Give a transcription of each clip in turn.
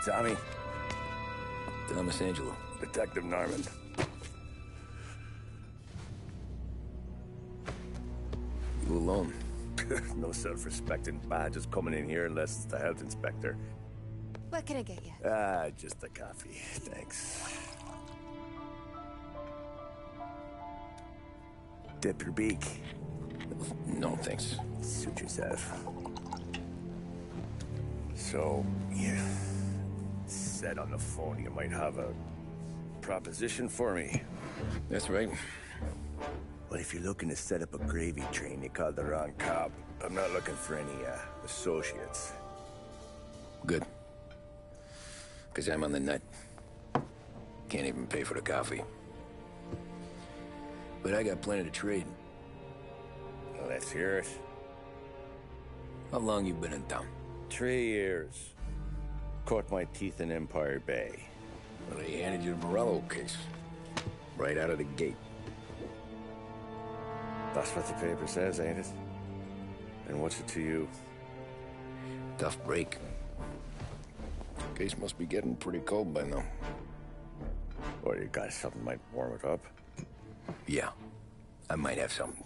Tommy. Thomas Angelo. Detective Norman. You alone? No self-respecting badges coming in here unless it's the health inspector. What can I get you? Just a coffee. Thanks. Dip your beak. No, thanks. Suit yourself. So, you said on the phone you might have a proposition for me. That's right. Well, if you're looking to set up a gravy train, you called the wrong cop. I'm not looking for any, associates. Good. Because I'm on the nut. Can't even pay for the coffee. But I got plenty to trade. Well, let's hear it. How long you been in town? 3 years. Caught my teeth in Empire Bay. Well, they handed you the Morello case. Right out of the gate. That's what the paper says, ain't it? And what's it to you? Tough break. Case must be getting pretty cold by now. Or you got something might warm it up? Yeah, I might have something.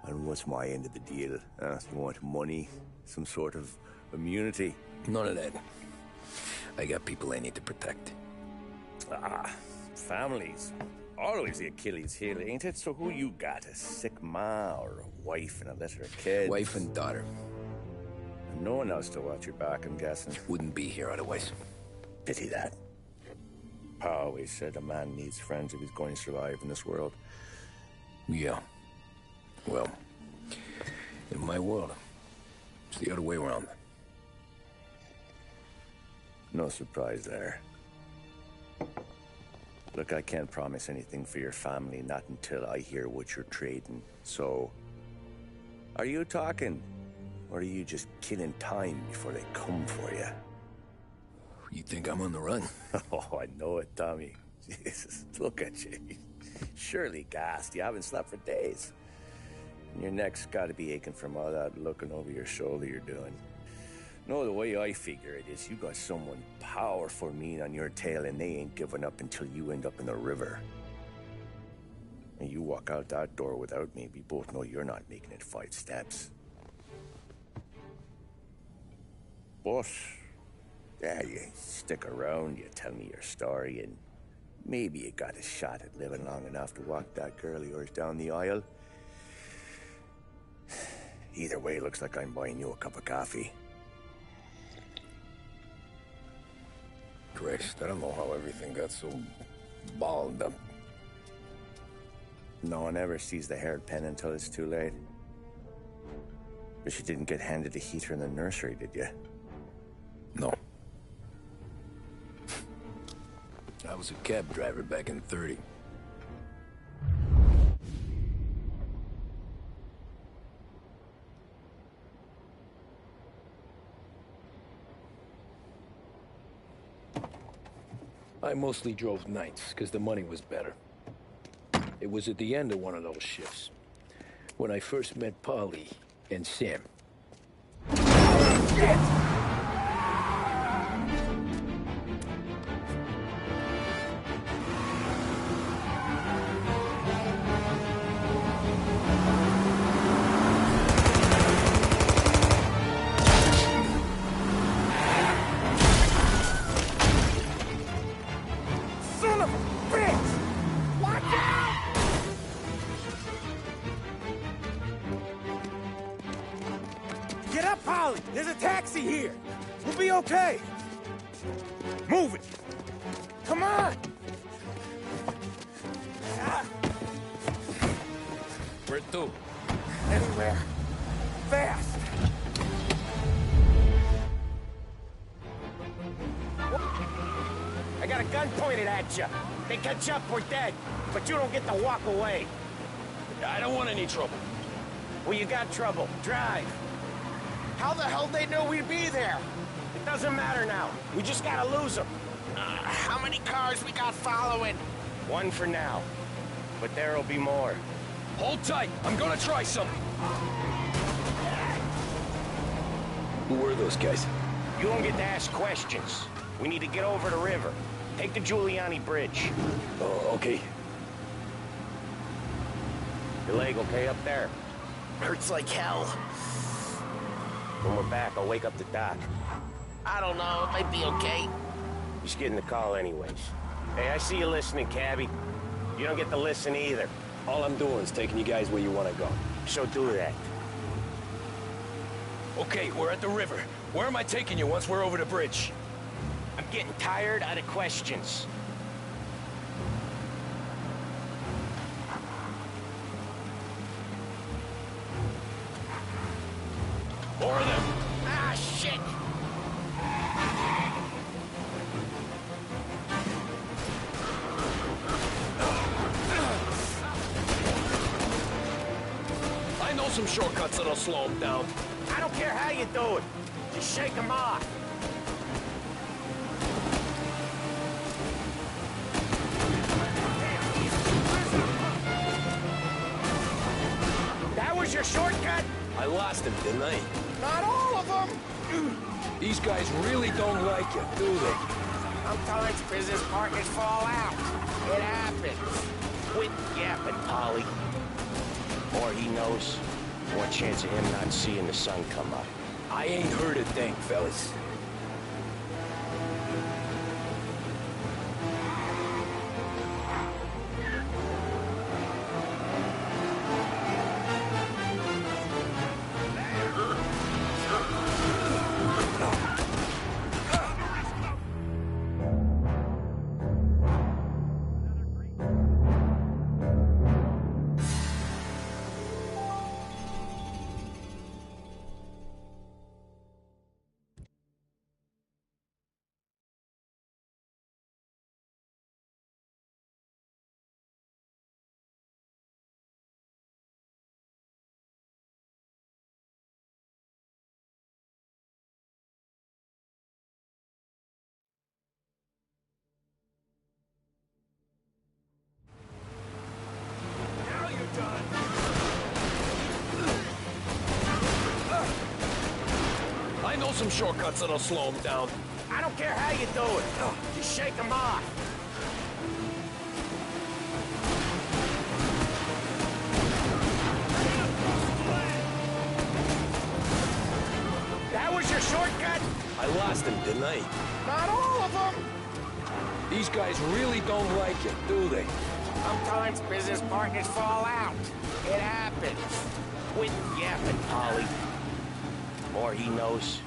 And what's my end of the deal? You want money? Some sort of immunity? None of that. I got people I need to protect. Families. Always the Achilles heel, ain't it? So who you got? A sick ma or a wife and a litter of kids? Wife and daughter. And no one else to watch your back, I'm guessing. Wouldn't be here otherwise. Pity that. Pa always said a man needs friends if he's going to survive in this world. Yeah. Well, in my world, it's the other way around. No surprise there. Look, I can't promise anything for your family, not until I hear what you're trading. So, are you talking? Or are you just killing time before they come for you? You think I'm on the run? Oh, I know it, Tommy. Jesus, look at you. Surely gassed. You haven't slept for days. And your neck's got to be aching from all that looking over your shoulder you're doing. No, the way I figure it is you got someone powerful mean on your tail and they ain't giving up until you end up in the river. And you walk out that door without me, we both know you're not making it 5 steps. But, yeah, you stick around, you tell me your story, and maybe you got a shot at living long enough to walk that girl of yours down the aisle. Either way, looks like I'm buying you a cup of coffee. Christ, I don't know how everything got so balled up. No one ever sees the haired pen until it's too late. But you didn't get handed a heater in the nursery, did you? No. I was a cab driver back in '30. I mostly drove nights, because the money was better. It was at the end of one of those shifts, when I first met Polly and Sam. Shit! Get up, Polly! There's a taxi here! We'll be okay! Move it! Come on! Where to? Anywhere. Fast! I got a gun pointed at you. They catch up, we're dead. But you don't get to walk away. I don't want any trouble. Well, you got trouble. Drive. How the hell they know we'd be there? It doesn't matter now. We just gotta lose them. How many cars we got following? One for now. But there'll be more. Hold tight. I'm gonna try something. Who were those guys? You don't get to ask questions. We need to get over the river. Take the Giuliani Bridge. Oh, okay. Your leg okay up there? Hurts like hell. When we're back, I'll wake up the doc. I don't know, it might be okay. Just getting the call anyways. Hey, I see you listening, cabbie. You don't get to listen either. All I'm doing is taking you guys where you want to go. So do that. Okay, we're at the river. Where am I taking you once we're over the bridge? I'm getting tired out of questions. More of them. Ah, shit! I know some shortcuts that'll slow them down. I don't care how you do it. Just shake them off. That was your shortcut? I lost him, didn't I? Not all of them. These guys really don't like you, do they? Sometimes business partners fall out. It happens. Quit yapping, Polly. More he knows, more chance of him not seeing the sun come up. I ain't heard a thing, fellas. I know some shortcuts that'll slow them down. I don't care how you do it. Just shake them off. That was your shortcut? I lost him, didn't I? Not all of them. These guys really don't like you, do they? Sometimes business partners fall out. It happens. Quit yapping, Polly. More he knows,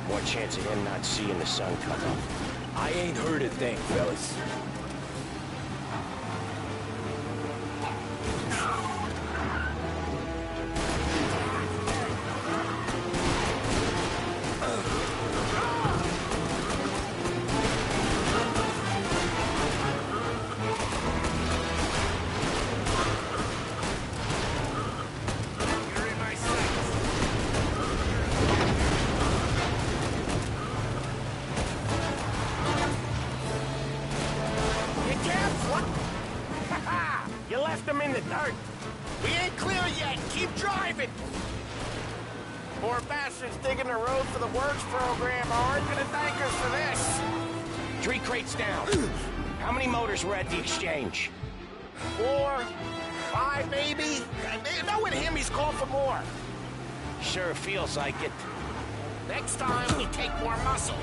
more chance of him not seeing the sun come up. I ain't heard a thing, fellas. You left them in the dirt. We ain't clear yet. Keep driving. Poor bastards digging the road for the works program aren't gonna thank us for this. 3 crates down. How many motors were at the exchange? 4, 5 maybe. Knowing him, he's called for more. Sure feels like it. Next time, we take more muscle.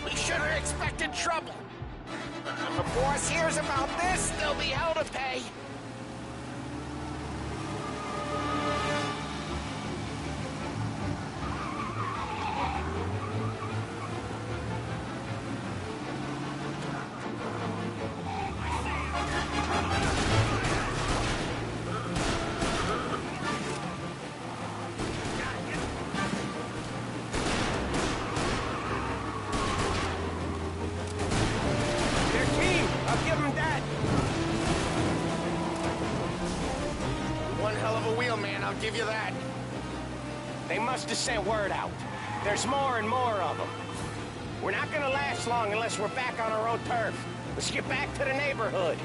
We should have expected trouble. When the boss hears about this, there'll be hell to pay. I'll give you that. They must have sent word out. There's more and more of them. We're not gonna last long unless we're back on our own turf. Let's get back to the neighborhood.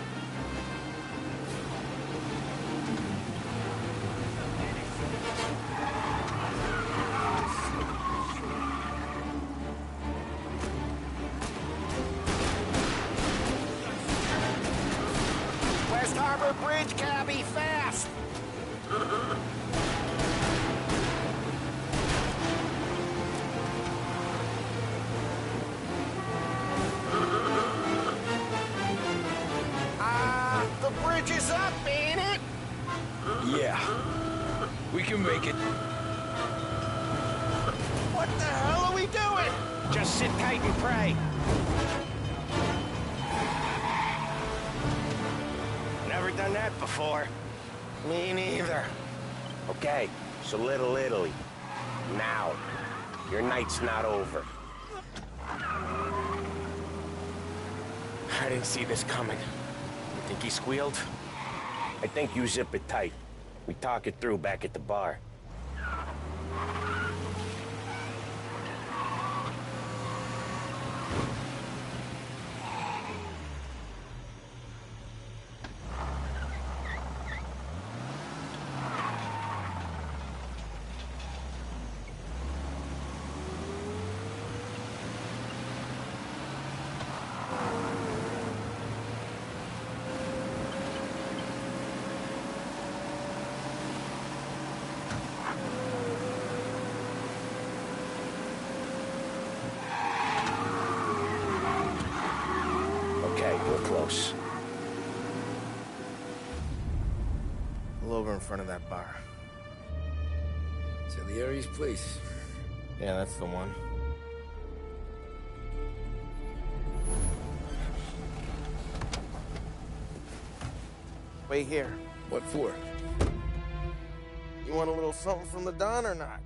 over bridge, cabbie, fast! The bridge is up, ain't it? Yeah. We can make it. What the hell are we doing? Just sit tight and pray. Never done that before. Me neither. Okay, so Little Italy. Now. Your night's not over. I didn't see this coming. You think he squealed? I think you zip it tight. We talk it through back at the bar. Okay, we're close. Pull over in front of that bar. Salieri's place. Yeah, that's the one. Wait here. What for? You want a little something from the Don or not?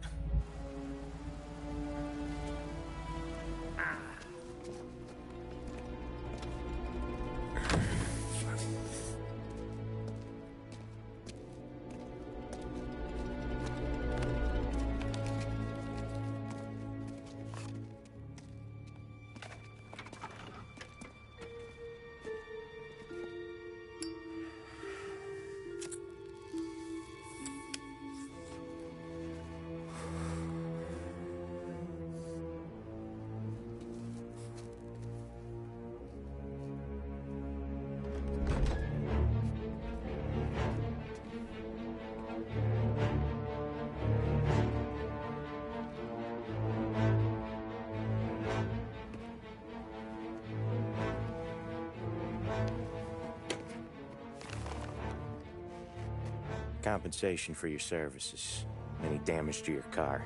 Compensation for your services. Any damage to your car.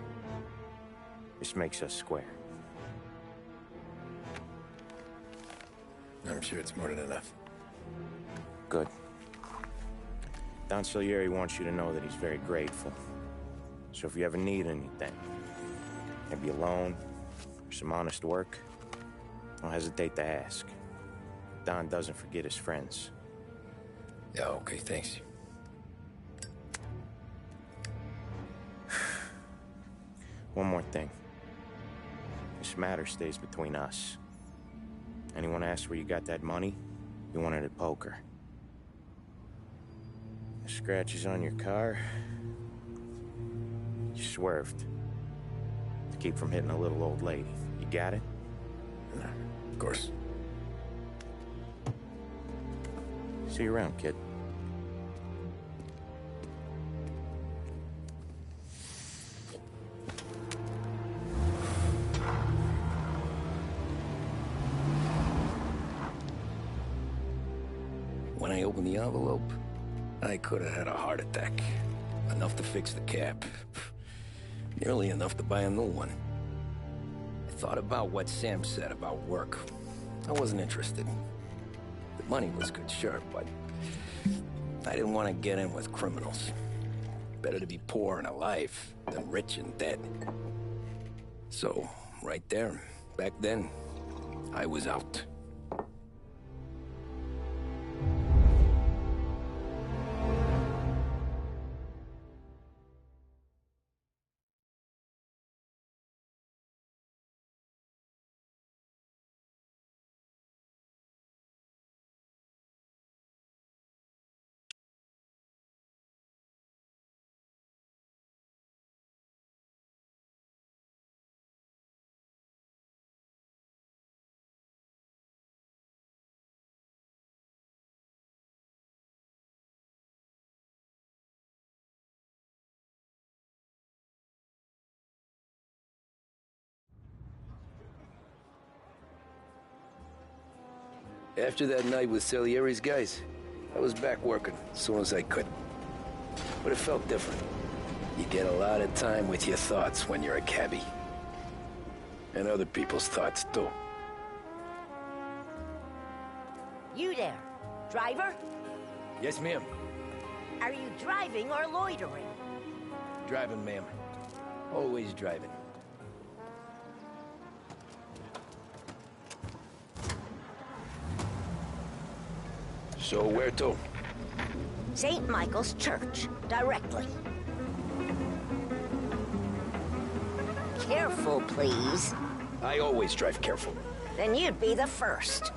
This makes us square. I'm sure it's more than enough. Good. Don Salieri wants you to know that he's very grateful. So if you ever need anything, maybe a loan or some honest work, don't hesitate to ask. Don doesn't forget his friends. Yeah, okay, thanks. One more thing. This matter stays between us. Anyone asks where you got that money, you won it at poker. The scratches on your car, you swerved. To keep from hitting a little old lady. You got it? No, of course. See you around, kid. When I opened the envelope, I could have had a heart attack. Enough to fix the cap. Nearly enough to buy a new one. I thought about what Sam said about work. I wasn't interested. The money was good, sure, but I didn't want to get in with criminals. Better to be poor and alive than rich and dead. So, right there, back then, I was out. After that night with Salieri's guys, I was back working as soon as I could. But it felt different. You get a lot of time with your thoughts when you're a cabbie. And other people's thoughts, too. You there, driver? Yes, ma'am. Are you driving or loitering? Driving, ma'am. Always driving. So where to? St. Michael's Church, directly. Careful, please. I always drive careful. Then you'd be the first.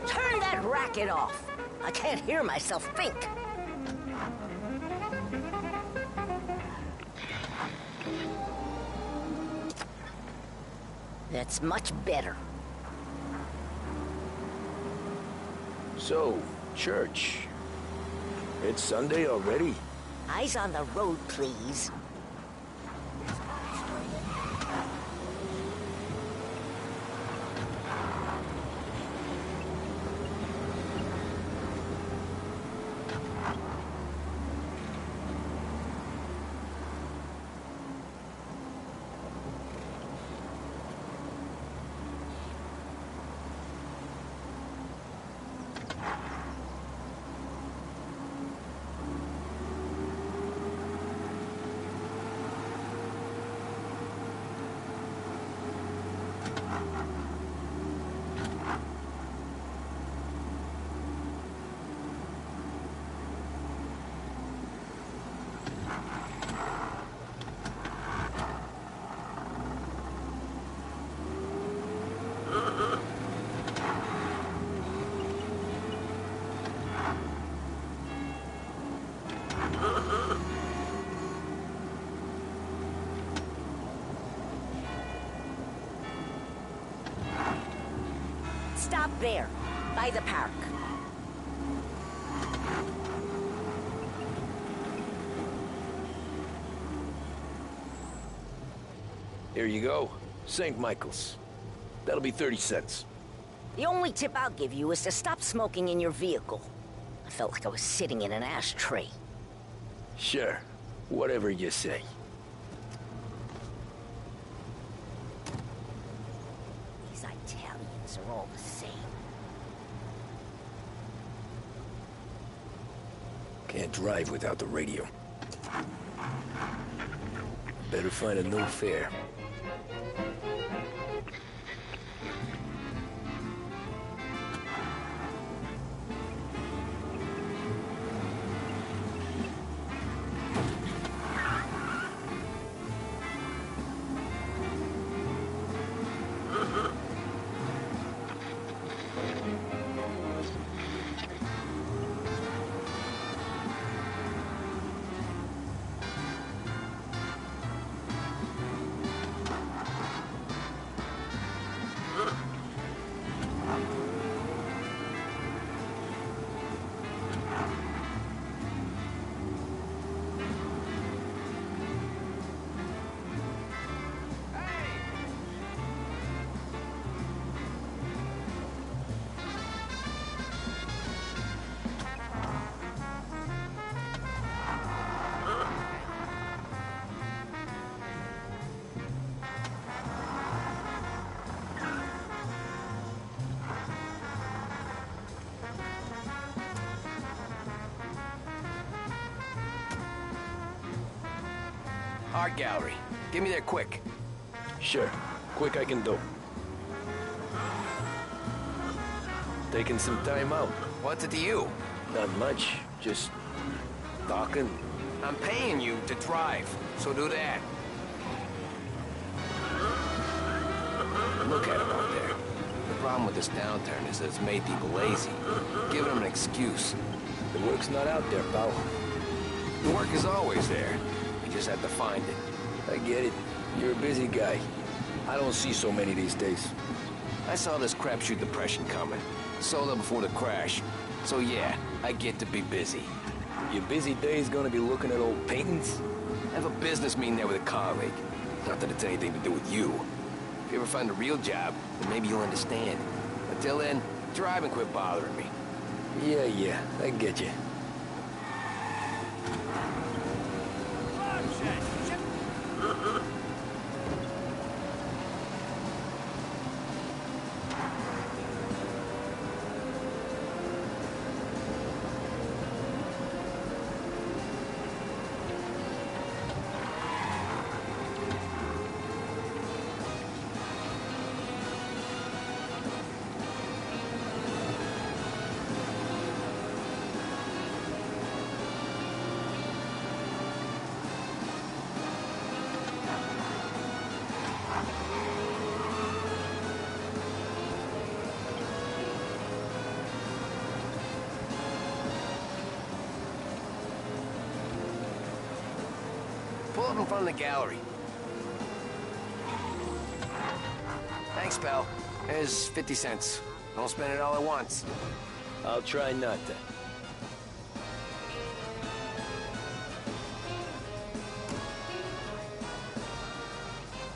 Turn that racket off. I can't hear myself think. That's much better. So, church. It's Sunday already? Eyes on the road, please. Stop there, by the park. Here you go. St. Michael's. That'll be 30 cents. The only tip I'll give you is to stop smoking in your vehicle. I felt like I was sitting in an ashtray. Sure. Whatever you say. These Italians are all the same. Can't drive without the radio. Better find a new fare. Art gallery. Get me there quick. Sure. Quick I can do. Taking some time out. What's it to you? Not much. Just talking. I'm paying you to drive, so do that. Look at him out there. The problem with this downturn is that it's made people lazy. Giving them an excuse. The work's not out there, pal. The work is always there. You just have to find it. I get it. You're a busy guy. I don't see so many these days. I saw this crapshoot depression coming. Sold up before the crash. So yeah, I get to be busy. Your busy day's gonna be looking at old paintings? I have a business meeting there with a colleague. Not that it's anything to do with you. If you ever find a real job, then maybe you'll understand. Until then, drive and quit bothering me. Yeah, I get you. Pull up in front of the gallery. Thanks, pal. There's 50 cents. Don't spend it all at once. I'll try not to.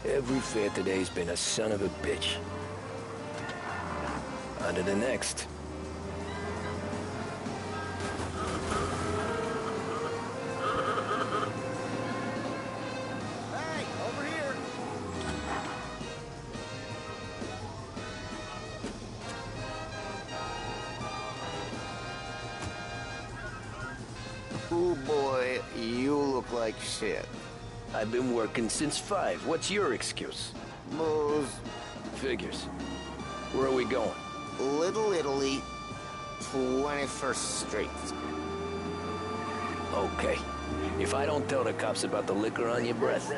Every fair today's been a son of a bitch. On to the next. Hey, over here. Ooh, boy, you look like shit. I've been working since 5. What's your excuse? Booze. Figures. Where are we going? Little Italy, 21st Street. Okay. If I don't tell the cops about the liquor on your breath,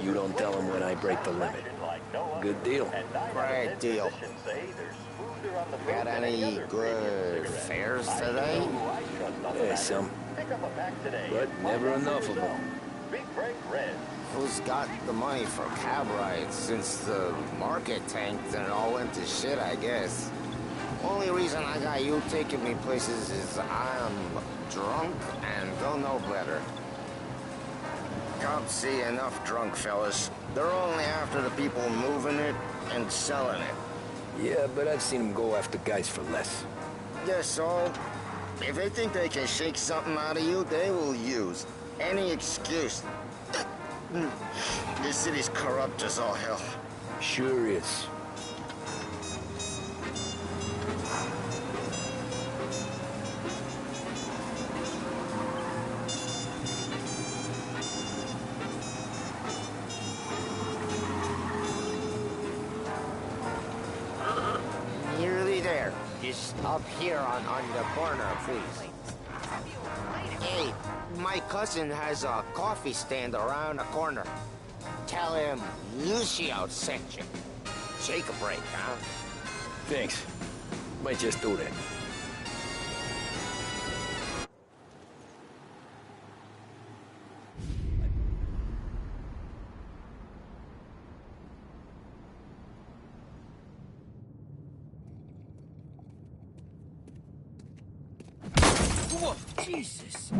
you don't tell them when I break the limit. Good deal. Great deal. Got any good fares today? Yeah, some. But never enough of them. Who's got the money for cab rides since the market tanked and it all went to shit, I guess? Only reason I got you taking me places is I'm drunk and don't know better. Cops see enough drunk fellas. They're only after the people moving it and selling it. Yeah, but I've seen them go after guys for less. Yes, so if they think they can shake something out of you, they will use any excuse. This city's corrupt as all hell. Sure is. Nearly there. Just up here on the corner, please. Hey, my cousin has a coffee stand around the corner. Tell him Lucio sent you. Take a break, huh? Thanks. Might just do that. Whoa, Jesus.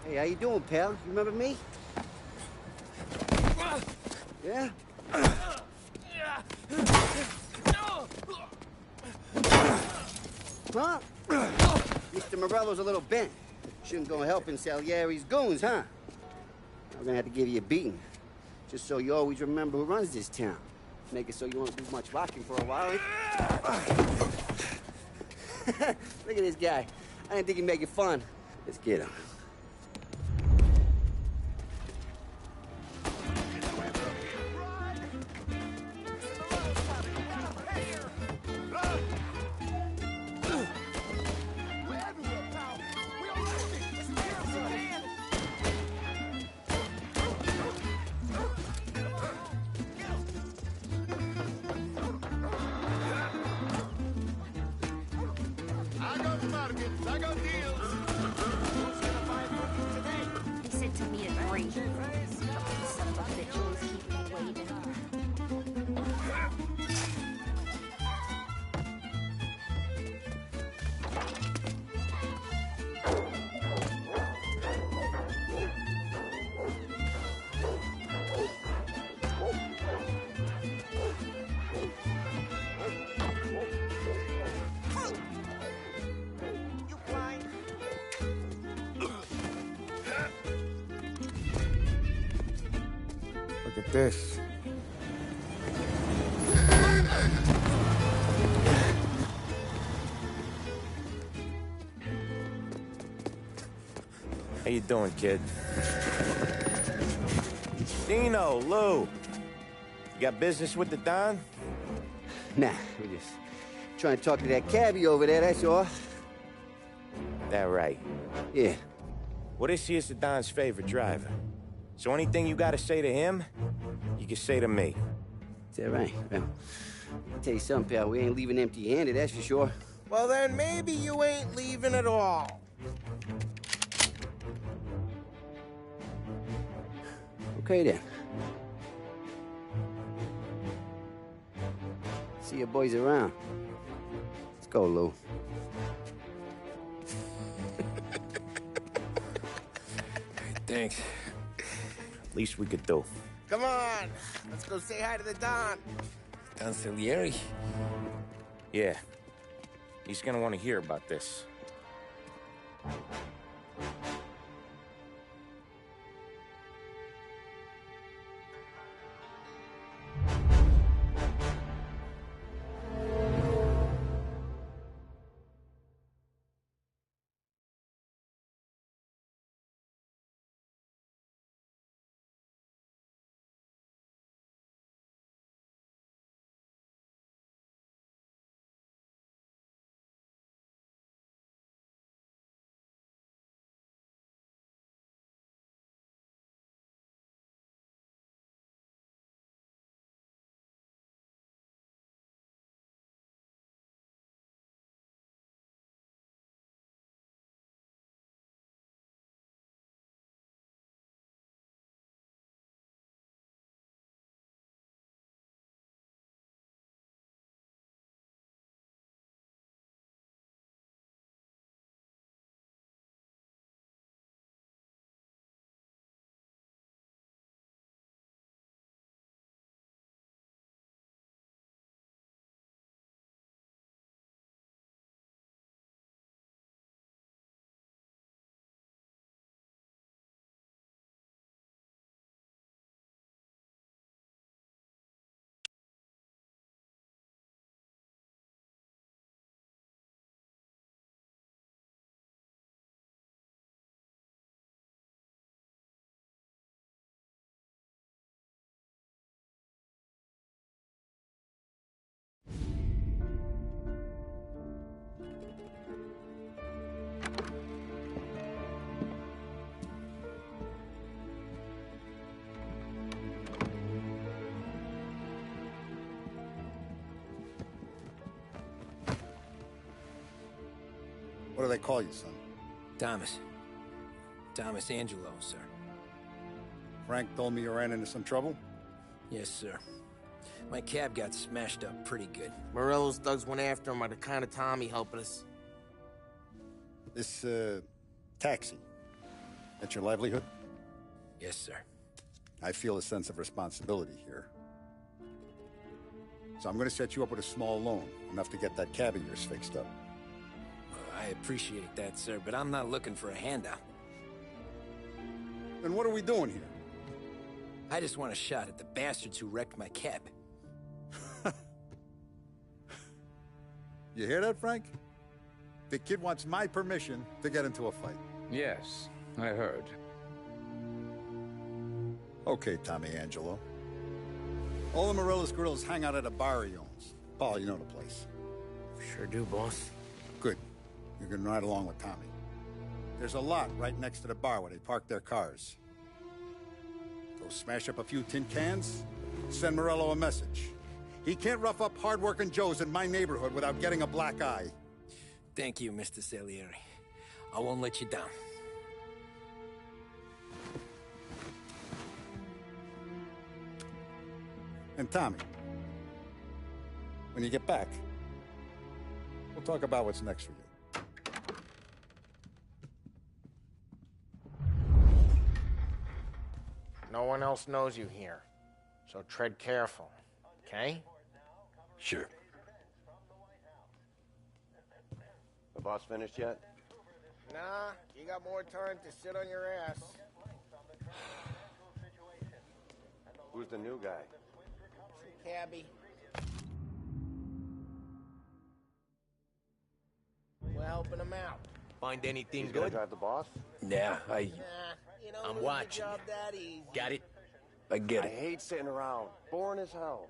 Hey, how you doing, pal? You remember me? Yeah? Huh? Mr. Morello's a little bent. Shouldn't go helping Salieri's goons, huh? I'm gonna have to give you a beating. Just so you always remember who runs this town. Make it so you won't do much rocking for a while. Look at this guy. I didn't think he'd make it fun. Let's get him. He said to me at 3. Son of a bitch always keep me waiting. Look at this. How you doing, kid? Dino, Lou. You got business with the Don? Nah, we're just trying to talk to that cabbie over there, that's all. That right. Yeah. Well, this here's the Don's favorite driver. So anything you gotta say to him, you can say to me. Is that right? Well, I'll tell you something, pal. We ain't leaving empty-handed, that's for sure. Well, then maybe you ain't leaving at all. Okay, then. See your boys around. Let's go, Lou. Thanks. Least we could do. Come on, let's go say hi to the Don. Don Salieri? Yeah. He's gonna want to hear about this. What do they call you, son? Thomas. Thomas Angelo, sir. Frank told me you ran into some trouble? Yes, sir. My cab got smashed up pretty good. Morello's thugs went after him by the kind of Tommy helping us. This, taxi. That's your livelihood? Yes, sir. I feel a sense of responsibility here. So I'm going to set you up with a small loan, enough to get that cab of yours fixed up. Well, I appreciate that, sir, but I'm not looking for a handout. Then what are we doing here? I just want a shot at the bastards who wrecked my cab. You hear that, Frank? The kid wants my permission to get into a fight. Yes, I heard. Okay, Tommy Angelo. All the Morello's girls hang out at a bar he owns. Paul, you know the place. Sure do, boss. Good. You can ride along with Tommy. There's a lot right next to the bar where they park their cars. Go smash up a few tin cans, send Morello a message. He can't rough up hard-working Joes in my neighborhood without getting a black eye. Thank you, Mr. Salieri. I won't let you down. And Tommy, when you get back, we'll talk about what's next for you. No one else knows you here, so tread careful, okay? Sure. The boss finished yet? Nah, you got more time to sit on your ass. Who's the new guy? Cabby. We're helping him out. Find anything He's gonna good? drive the boss? Yeah, Nah, you don't I'm lose watching the job you. that easy. Got it? I get I it. hate sitting around. Boring as hell.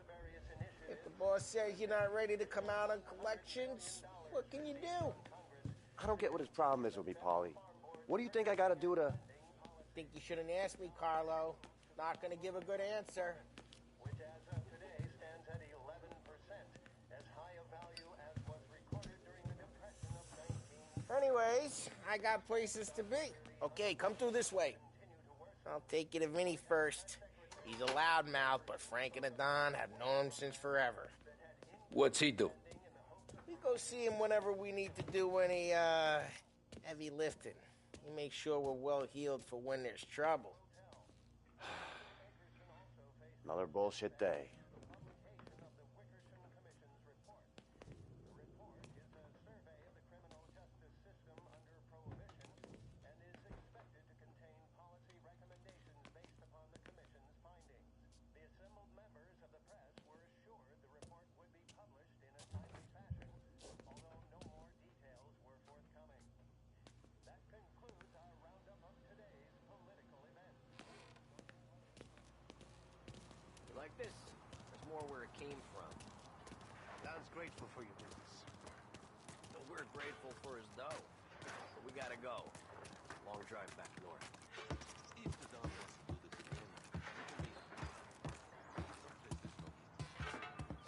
If the boss says you're not ready to come out on collections, what can you do? I don't get what his problem is with me, Paulie. What do you think I gotta do to... Think you shouldn't ask me, Carlo. Not gonna give a good answer. Which as of today stands at 11%, as high a value as was recorded during the Depression of 19... Anyways, I got places to be. Okay, come through this way. I'll take you to Vinny first. He's a loudmouth, but Frank and the Don have known him since forever. What's he do? We go see him whenever we need to do any, heavy lifting. He makes sure we're well healed for when there's trouble. Another bullshit day. Like this? There's more where it came from. Don's grateful for your business. Well, we're grateful for his dough. But we gotta go. Long drive back north. If the Don wants to do this again, we can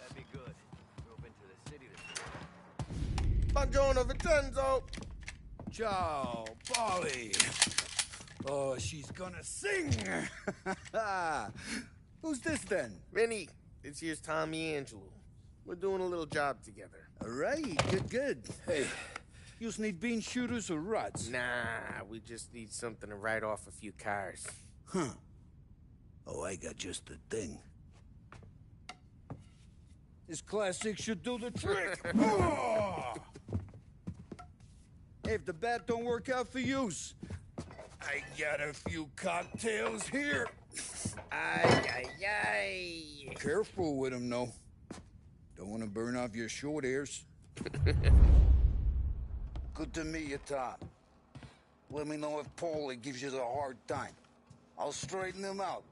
That'd be good. Drove into the city this morning. Buongiorno, Vincenzo! Ciao, Polly. Oh, she's gonna sing. Who's this then? Vinny, this here's Tommy Angelo. We're doing a little job together. All right, good. Hey, you need bean shooters or rods? Nah, we just need something to write off a few cars. Huh. Oh, I got just the thing. This classic should do the trick. Oh! Hey, if the bat don't work out for yous, I got a few cocktails here. Ay. Careful with them, though. Don't want to burn off your short hairs. Good to meet you, Tom. Let me know if Paulie gives you the hard time. I'll straighten him out.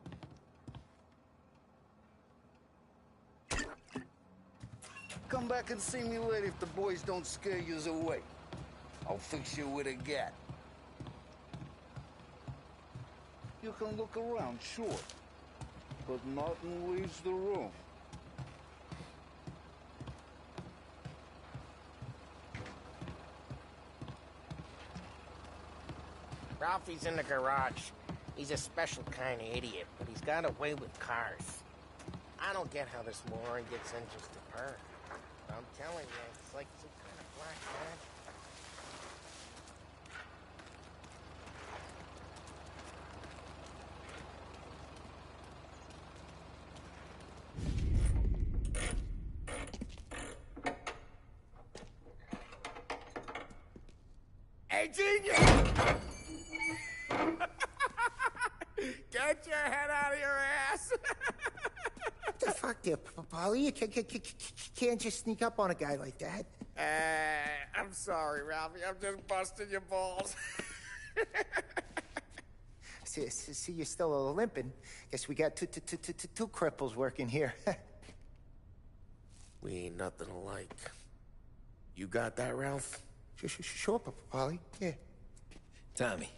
Come back and see me later if the boys don't scare yous away. I'll fix you with a gat. You can look around, sure. But nothing leaves the room. Ralphie's in the garage. He's a special kind of idiot, but he's got a way with cars. I don't get how this moron gets engines to burn. I'm telling you, it's like some kind of black Hey, genius! Get your head out of your ass! What the fuck there, Paulie? You can't just sneak up on a guy like that. I'm sorry, Ralphie. I'm just busting your balls. See, you're still limping. Guess we got two cripples working here. We ain't nothing alike. You got that, Ralph? Sure, Paulie. Yeah. Tommy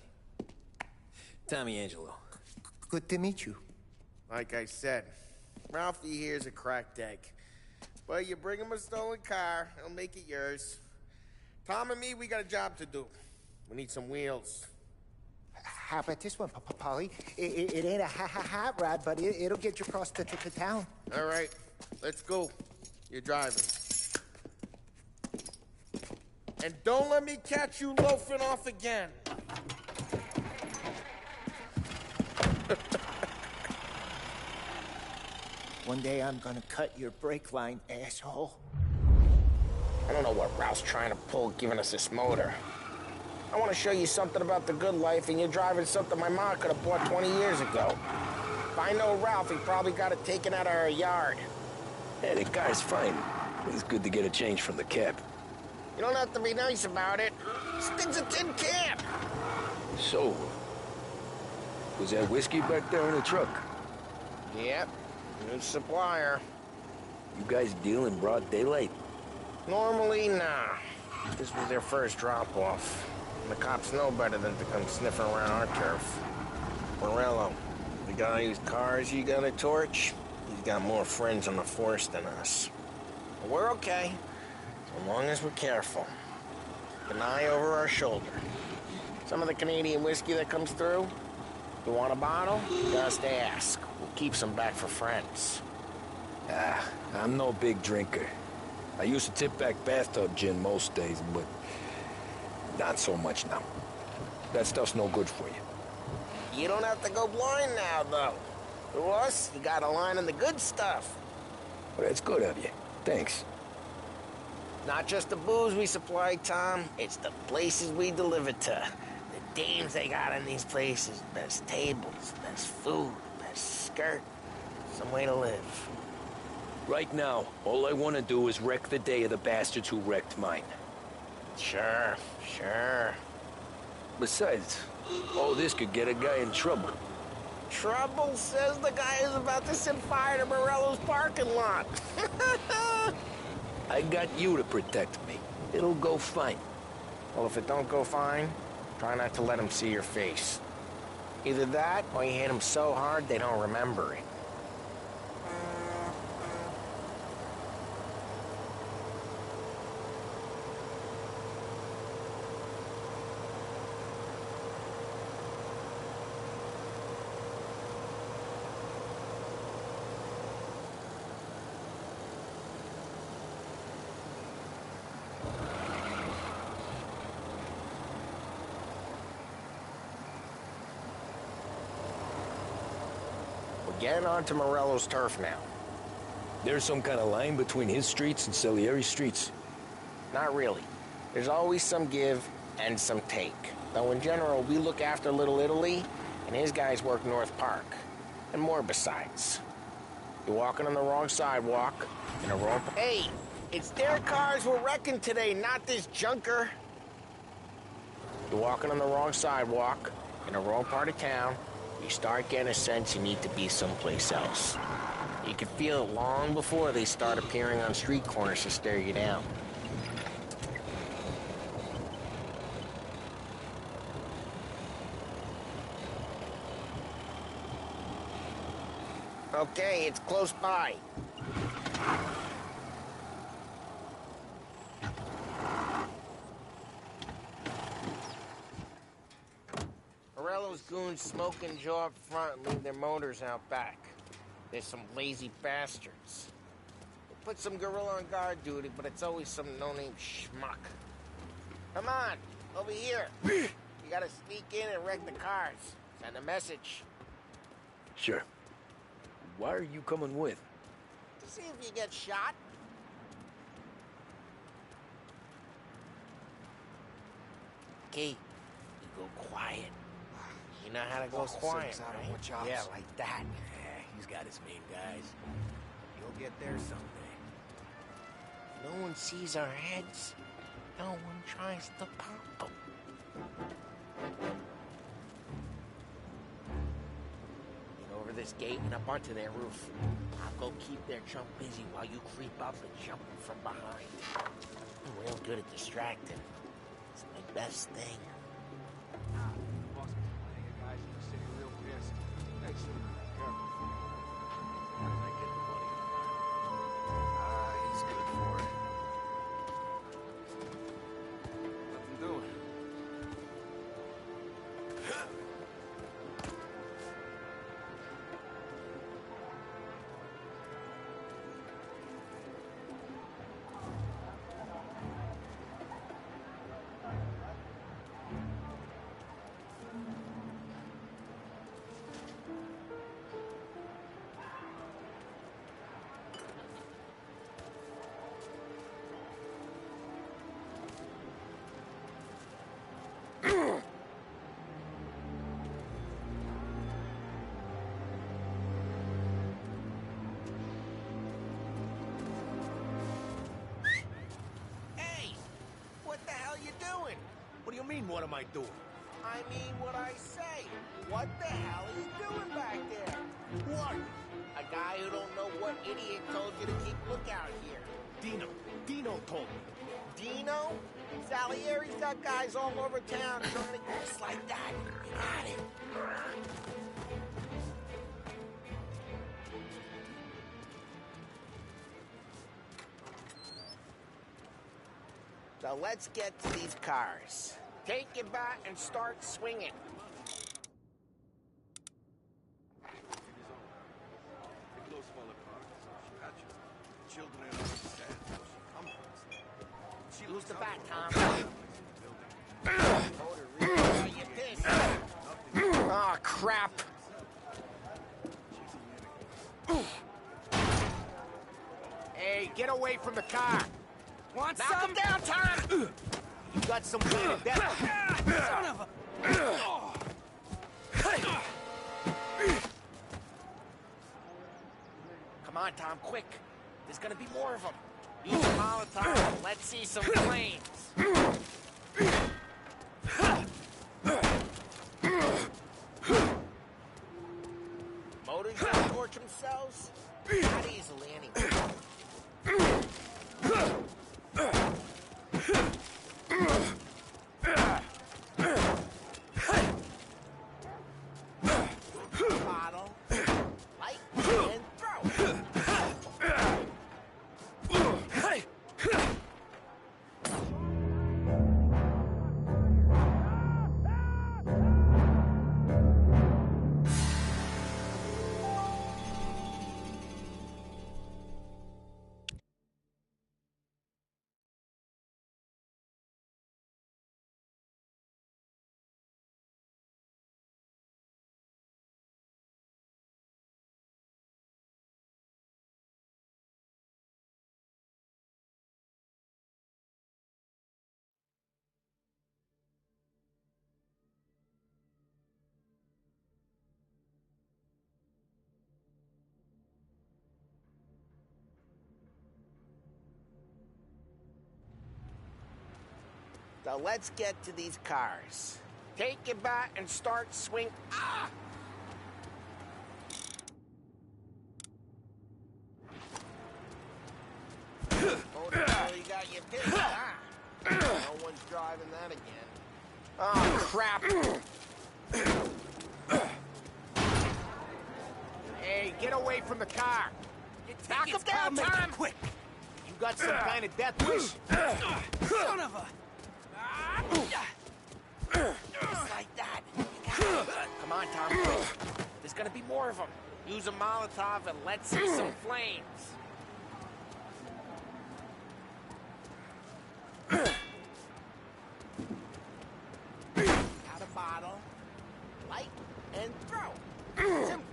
Angelo. Good to meet you. Like I said, Ralphie here's a cracked egg. But you bring him a stolen car, he'll make it yours. Tom and me, we got a job to do. We need some wheels. How about this one, Paulie? It ain't a hot rod, but it'll get you across to town. All right, let's go. You're driving. And don't let me catch you loafing off again. One day I'm gonna cut your brake line, asshole. I don't know what Ralph's trying to pull giving us this motor. I want to show you something about the good life, and you're driving something my mom could have bought 20 years ago. If I know Ralph, he probably got it taken out of our yard. Hey, the car's fine. It's good to get a change from the cab. You don't have to be nice about it. This thing's a tin can. So, was that whiskey back there in the truck? Yep, new supplier. You guys deal in broad daylight? Normally, nah. This was their first drop-off. And the cops know better than to come sniffing around our turf. Morello, the guy whose cars you got a torch, he's got more friends on the force than us. But we're okay, so long as we're careful. Keep an eye over our shoulder. Some of the Canadian whiskey that comes through, you want a bottle? Just ask. We'll keep some back for friends. I'm no big drinker. I used to tip back bathtub gin most days, but not so much now. That stuff's no good for you. You don't have to go blind now, though. Through us, you got a line on the good stuff. Well, that's good of you. Thanks. Not just the booze we supply, Tom. It's the places we deliver to. The dames they got in these places. Best tables, best food, best skirt. Some way to live. Right now, all I want to do is wreck the day of the bastards who wrecked mine. Sure. Besides, all this could get a guy in trouble. Trouble, says the guy who's about to set fire to Morello's parking lot. I got you to protect me. It'll go fine. Well, if it don't go fine, try not to let him see your face. Either that, or you hit him so hard they don't remember it. Get onto Morello's turf now. There's some kind of line between his streets and Salieri's streets? Not really. There's always some give and some take. Though in general, we look after Little Italy, and his guys work North Park. And more besides. You're walking on the wrong sidewalk, in a wrong... Hey! It's their cars we're wrecking today, not this junker! You're walking on the wrong sidewalk, in the wrong part of town. You start getting a sense you need to be someplace else. You can feel it long before they start appearing on street corners to stare you down. Okay, it's close by. Morello's goons smoke and jaw up front and leave their motors out back. There's some lazy bastards. They put some gorilla on guard duty, but it's always some no-name schmuck. Come on, over here. You gotta sneak in and wreck the cars. Send a message. Sure. Why are you coming with? To see if you get shot. Jackie. You go quiet. You know how to go quiet, right? Yeah, like that. Yeah, he's got his main guys. You'll get there someday. No one sees our heads. No one tries to pop them. Get over this gate and up onto their roof. I'll go keep their chump busy while you creep up and jump them from behind. I'm real good at distracting. It's my best thing. Boss is playing a guys in the city real pissed. Next week, careful. How does that get the money? He's good for it. Let him do it. What do you mean, what am I doing? I mean what I say. What the hell are you doing back there? What? A guy who don't know what idiot told you to keep lookout here. Dino told me. Dino? Salieri's got guys all over town trying to just like that. You got it. So let's get to these cars. Take your bat and start swinging. Use the bat, Tom. Oh, crap. Hey, get away from the car. Want Knock some? Him down, Tom! You got some kind of death. Son of a... Come on, Tom, quick. There's gonna be more of them. Use a Molotov. Let's see some flames. Motors gonna torch themselves? Not easily, anyway. Bottle, light, and throw. So let's get to these cars. Take your bat and start swing. Ah! Oh, you got your pistol, huh? No one's driving that again. Oh, crap. Hey, get away from the car. Knock him down, Tom! Quick. You got some kind of death wish? Son of a... Just like that. Come on, Tom. There's gonna be more of them. Use a Molotov and let's see some flames. Got a bottle. Light and throw. Simple.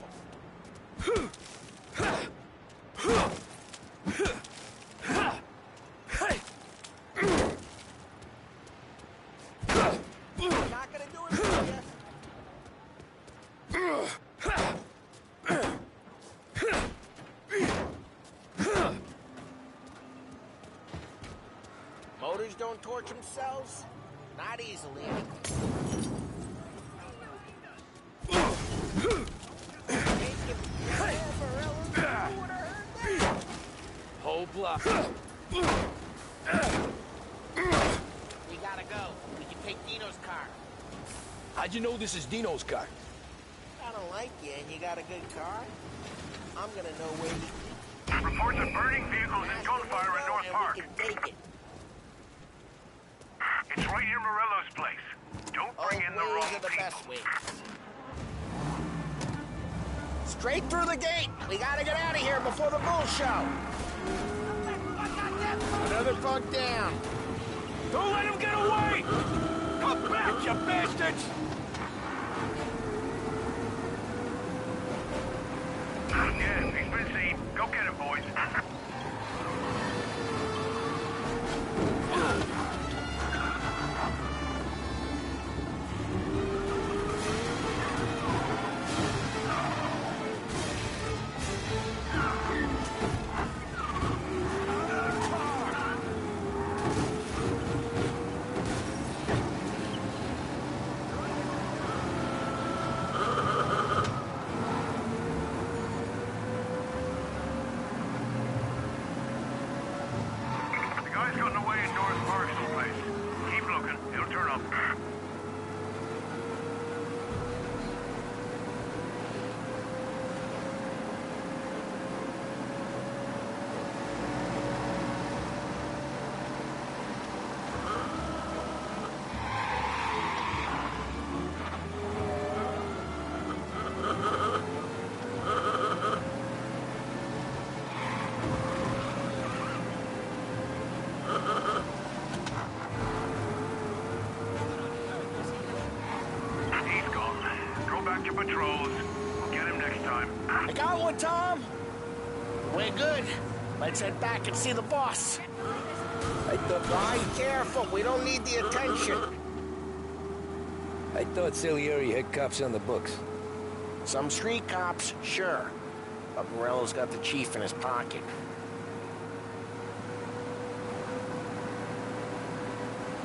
don't torch themselves? Not easily. Whole block. We gotta go. We can take Dino's car. How'd you know this is Dino's car? I don't like you and you got a good car. I'm gonna know where you... Reports of burning vehicles and gunfire in North Park. We can take it. It's right near Morello's place. Don't bring in the Ways wrong are the people. best ways. Straight through the gate. We gotta get out of here before the bull show. Another bug down. Don't let him get away! Come back, you bastards! Yeah, he's been seen. Go get him, boys. Patrols. We'll get him next time. I got one, Tom. We're good. Let's head back and see the boss. Ride careful. We don't need the attention. I thought Salieri had cops on the books. Some street cops, sure. But Morello's got the chief in his pocket.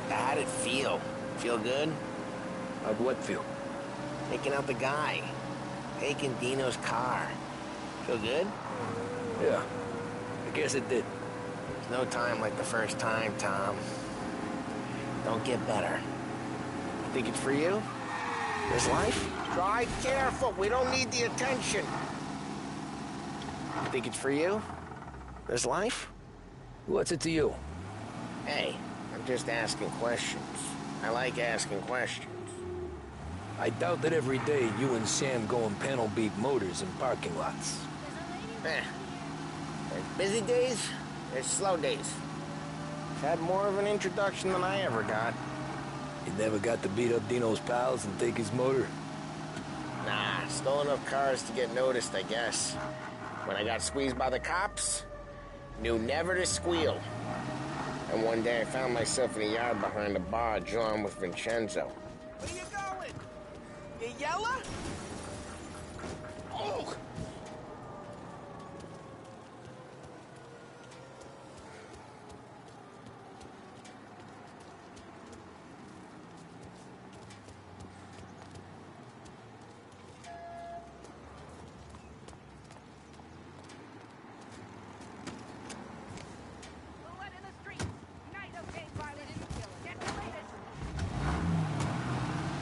How'd it feel? Feel good? How'd what feel? Taking out the guy. Taking Dino's car. Feel good? Yeah, I guess it did. There's no time like the first time, Tom. Don't get better. Think it's for you? This life? Drive careful. We don't need the attention. Think it's for you? This life? What's it to you? Hey, I'm just asking questions. I like asking questions. I doubt that every day you and Sam go and panel beat motors in parking lots. There's busy days, there's slow days. Had more of an introduction than I ever got. You never got to beat up Dino's pals and take his motor? Nah, stole enough cars to get noticed, I guess. When I got squeezed by the cops, knew never to squeal. And one day I found myself in a yard behind a bar drawn with Vincenzo. Where you going? You yellow? Oh!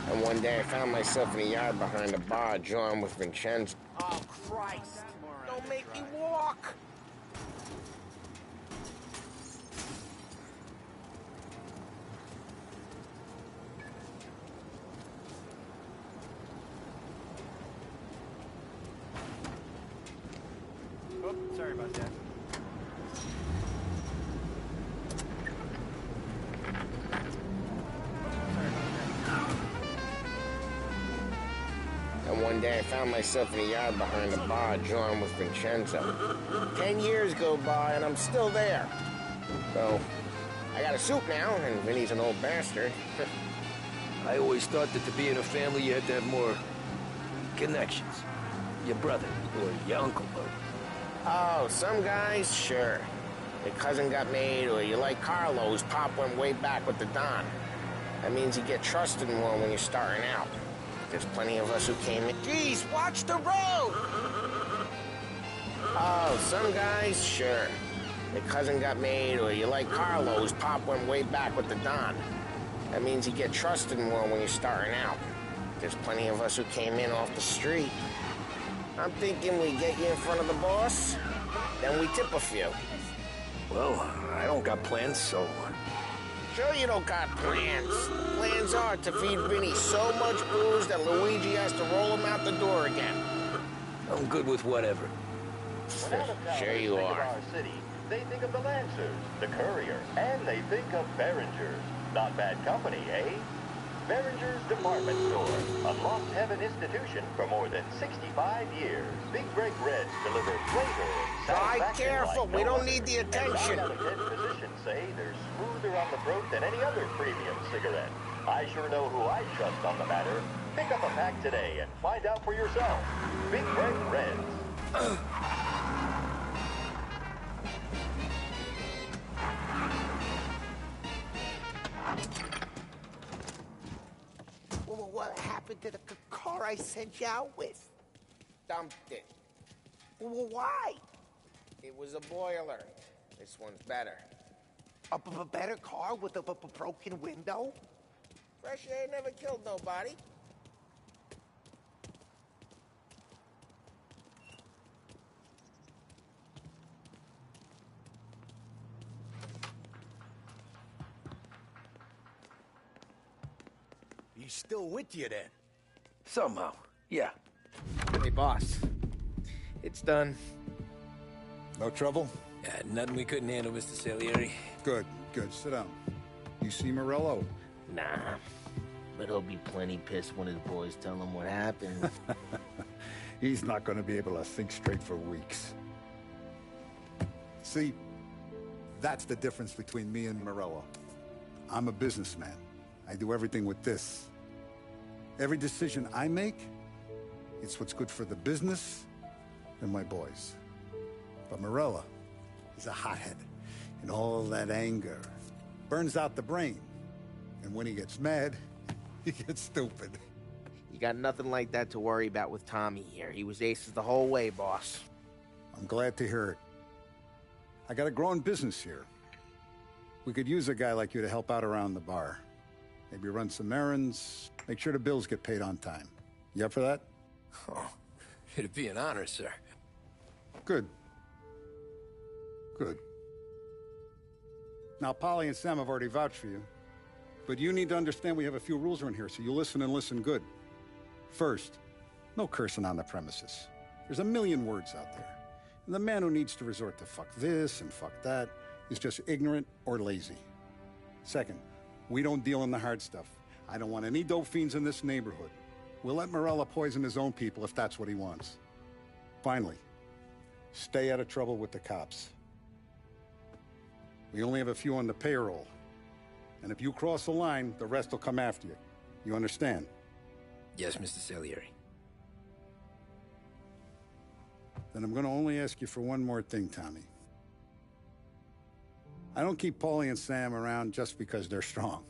And one day I found myself in a yard behind a bar drawn with Vincenzo. Oh, Christ! Don't make me walk! Oh, sorry about that. And one day I found myself in a yard behind a bar drawn with Vincenzo. 10 years go by and I'm still there. So, I got a suit now, and Vinny's an old bastard. I always thought that to be in a family you had to have more connections. Your brother, or your uncle, or... Oh, some guys, sure. Your cousin got made, or you like Carlos, Pop went way back with the Don. That means you get trusted more when you're starting out. There's plenty of us who came in. Geez, watch the road! Oh, some guys, sure. Your cousin got made, or you like Carlos, Pop went way back with the Don. That means you get trusted more when you're starting out. There's plenty of us who came in off the street. I'm thinking we get you in front of the boss, then we tip a few. Well, I don't got plans, so... Sure you don't got plans. Plans are to feed Vinny so much booze that Luigi has to roll him out the door again. I'm good with whatever. Sure you think are. Of our city, they think of the Lancers, the Courier, and they think of Behringer's. Not bad company, eh? Behringer's Department Store, a lost heaven institution for more than 65 years. Big Break Reds deliver flavor and Right, satisfaction careful, like we no don't other. need the And attention. 9 out of 10 physicians say they're smoother on the throat than any other premium cigarette. I sure know who I trust on the matter. Pick up a pack today and find out for yourself. Big Break Reds. Well, what happened to the car I sent you out with? Dumped it. Well, why? It was a boiler. This one's better. A better car with a broken window? Fresh air never killed nobody. He's still with you then? Somehow, yeah. Hey, boss. It's done. No trouble? Yeah, nothing we couldn't handle, Mr. Salieri. Good, good. Sit down. You see Morello? Nah. But he'll be plenty pissed when his boys tell him what happened. He's not going to be able to think straight for weeks. See, that's the difference between me and Morello. I'm a businessman. I do everything with this. Every decision I make, it's what's good for the business and my boys. But Morello is a hothead, and all that anger burns out the brain. And when he gets mad, he gets stupid. You got nothing like that to worry about with Tommy here. He was aces the whole way, boss. I'm glad to hear it. I got a growing business here. We could use a guy like you to help out around the bar. Maybe run some errands, make sure the bills get paid on time. You up for that? Oh, it'd be an honor, sir. Good. Good. Now, Polly and Sam have already vouched for you. But you need to understand we have a few rules around here, so you listen and listen good. First, no cursing on the premises. There's a million words out there. And the man who needs to resort to fuck this and fuck that is just ignorant or lazy. Second, we don't deal in the hard stuff. I don't want any dope fiends in this neighborhood. We'll let Morello poison his own people if that's what he wants. Finally, stay out of trouble with the cops. We only have a few on the payroll. And if you cross the line, the rest will come after you. You understand? Yes, Mr. Salieri. Then I'm going to only ask you for one more thing, Tommy. I don't keep Paulie and Sam around just because they're strong.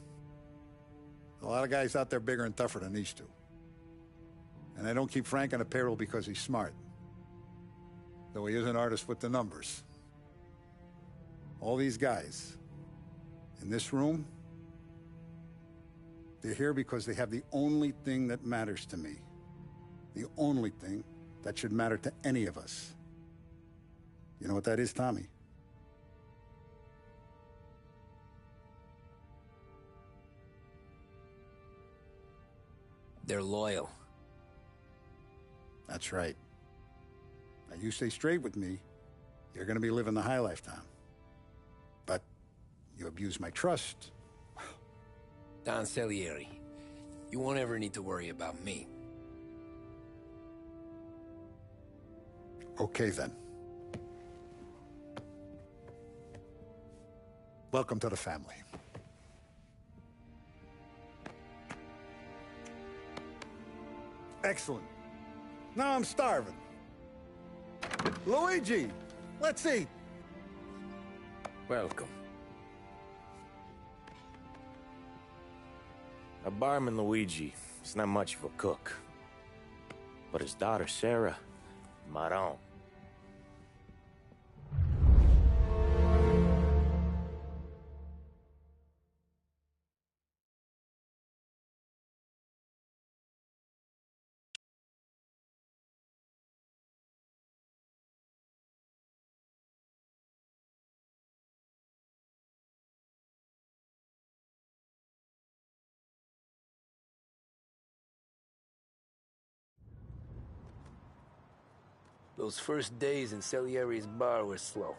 A lot of guys out there bigger and tougher than these two. And I don't keep Frank on the payroll because he's smart. Though he is an artist with the numbers. All these guys in this room, they're here because they have the only thing that matters to me. The only thing that should matter to any of us. You know what that is, Tommy? They're loyal. That's right. Now, you stay straight with me, you're going to be living the high life, Tom. But you abuse my trust. Don Salieri, you won't ever need to worry about me. Okay, then. Welcome to the family. Excellent. Now I'm starving. Luigi, let's eat. Welcome. Our barman Luigi is not much of a cook. But his daughter Sarah, Maron. Those first days in Salieri's bar were slow.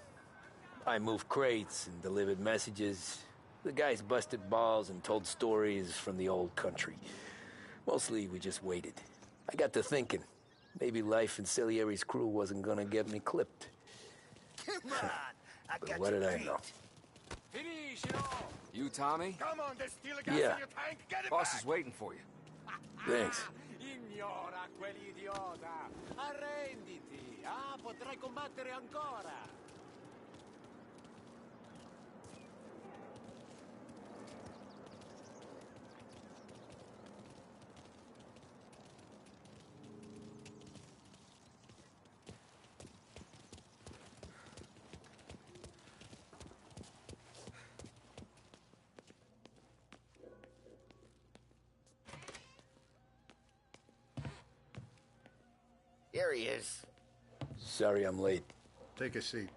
I moved crates and delivered messages. The guys busted balls and told stories from the old country. Mostly, we just waited. I got to thinking, maybe life in Salieri's crew wasn't gonna get me clipped. Come on, I But got what you did I beat. know? Finish it all! You, Tommy? Come on, there's still a gas Yeah. in your tank. Get it Boss back. is waiting for you. Thanks. Ignora quell'idiota! Arrenditi! Ah, potrai combattere ancora! Here he is. Sorry I'm late. Take a seat.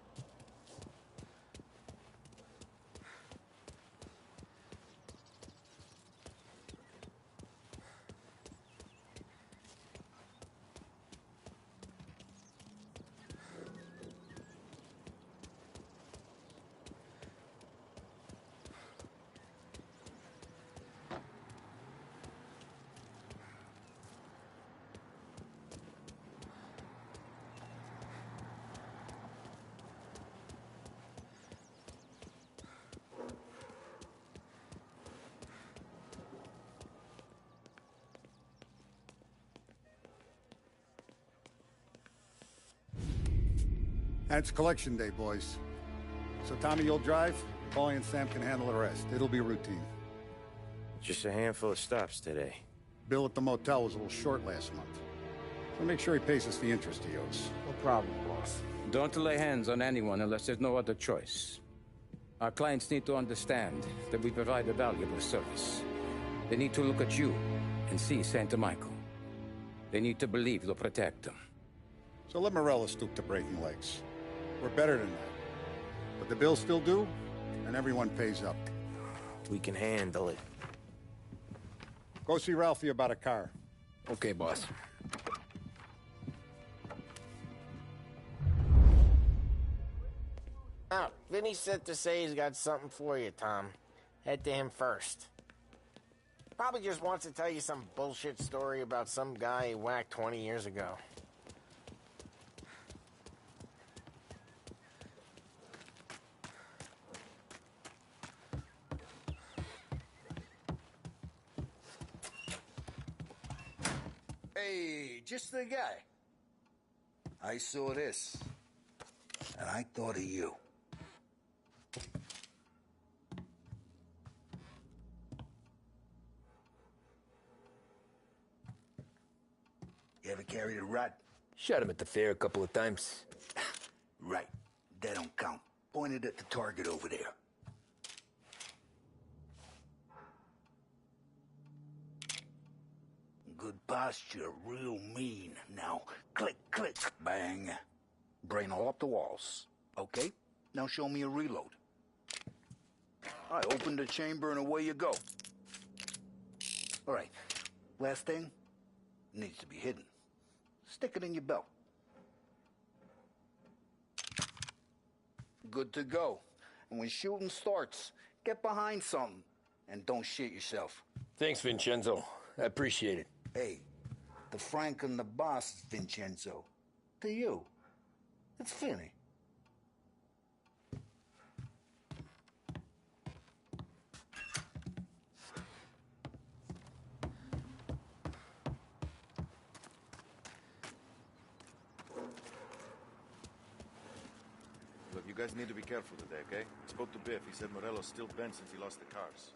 And it's collection day, boys. So Tommy, you'll drive. Paulie and Sam can handle the rest. It'll be routine. Just a handful of stops today. Bill at the motel was a little short last month. So make sure he pays us the interest he owes. No problem, boss. Don't lay hands on anyone unless there's no other choice. Our clients need to understand that we provide a valuable service. They need to look at you and see Santa Michael. They need to believe you'll protect them. So let Morella stoop to breaking legs. We're better than that. But the bill's still due, and everyone pays up. We can handle it. Go see Ralphie about a car. Okay, boss. Oh, Vinny said to say he's got something for you, Tom. Head to him first. Probably just wants to tell you some bullshit story about some guy he whacked 20 years ago. Hey, just the guy. I saw this, and I thought of you. You ever carried a rod? Shot him at the fair a couple of times. Right. That don't count. Pointed at the target over there. Good posture, real mean. Now, click, click, bang. Brain all up the walls. Okay? Now show me a reload. I open the chamber and away you go. All right. Last thing. Needs to be hidden. Stick it in your belt. Good to go. And when shooting starts, get behind something. And don't shit yourself. Thanks, Vincenzo. I appreciate it. Hey, the Frank and the boss, Vincenzo. To you, it's Finny. Look, you guys need to be careful today, okay? Spoke to Biff. He said Morello's still bent since he lost the cars.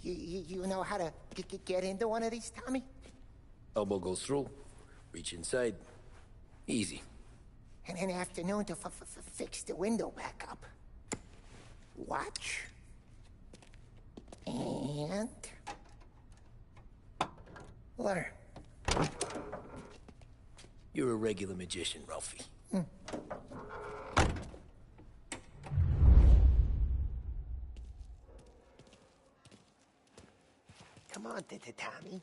You know how to get into one of these, Tommy? Elbow goes through, reach inside. Easy. And an afternoon to fix the window back up. Watch. And... learn. You're a regular magician, Ralphie. Come on, Tommy.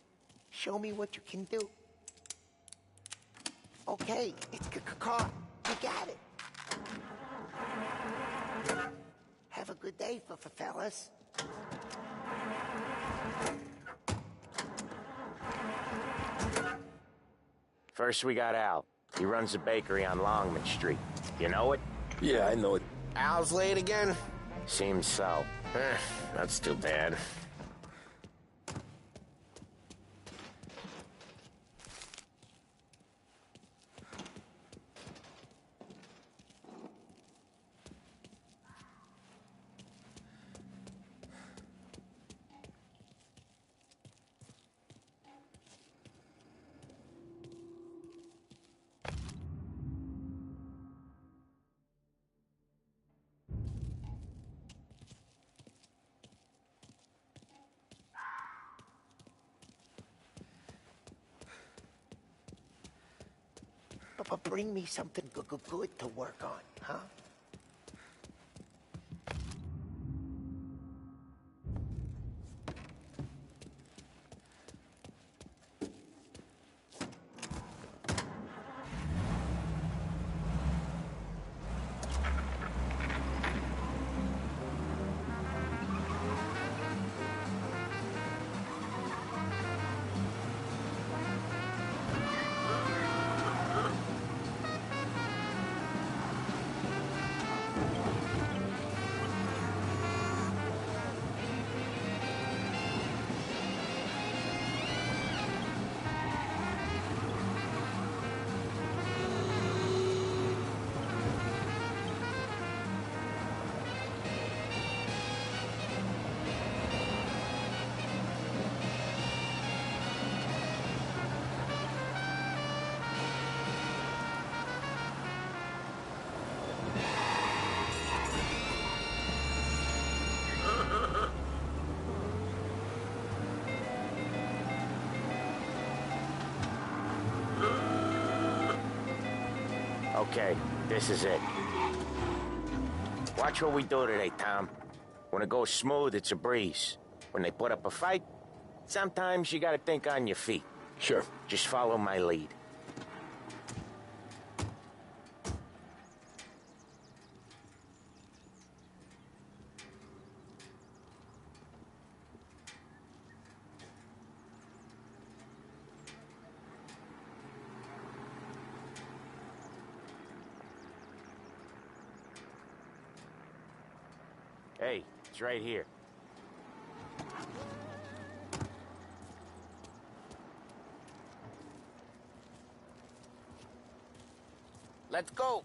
Show me what you can do. Okay, it's caught. You got it. Have a good day, fellas. First, we got Al. He runs a bakery on Longman Street. You know it? Yeah, I know it. Al's late again? Seems so. That's too bad. But bring me something good to work on, huh? Okay, this is it. Watch what we do today, Tom. When it goes smooth, it's a breeze. When they put up a fight, sometimes you gotta think on your feet. Sure. Just follow my lead. Hey, it's right here. Let's go.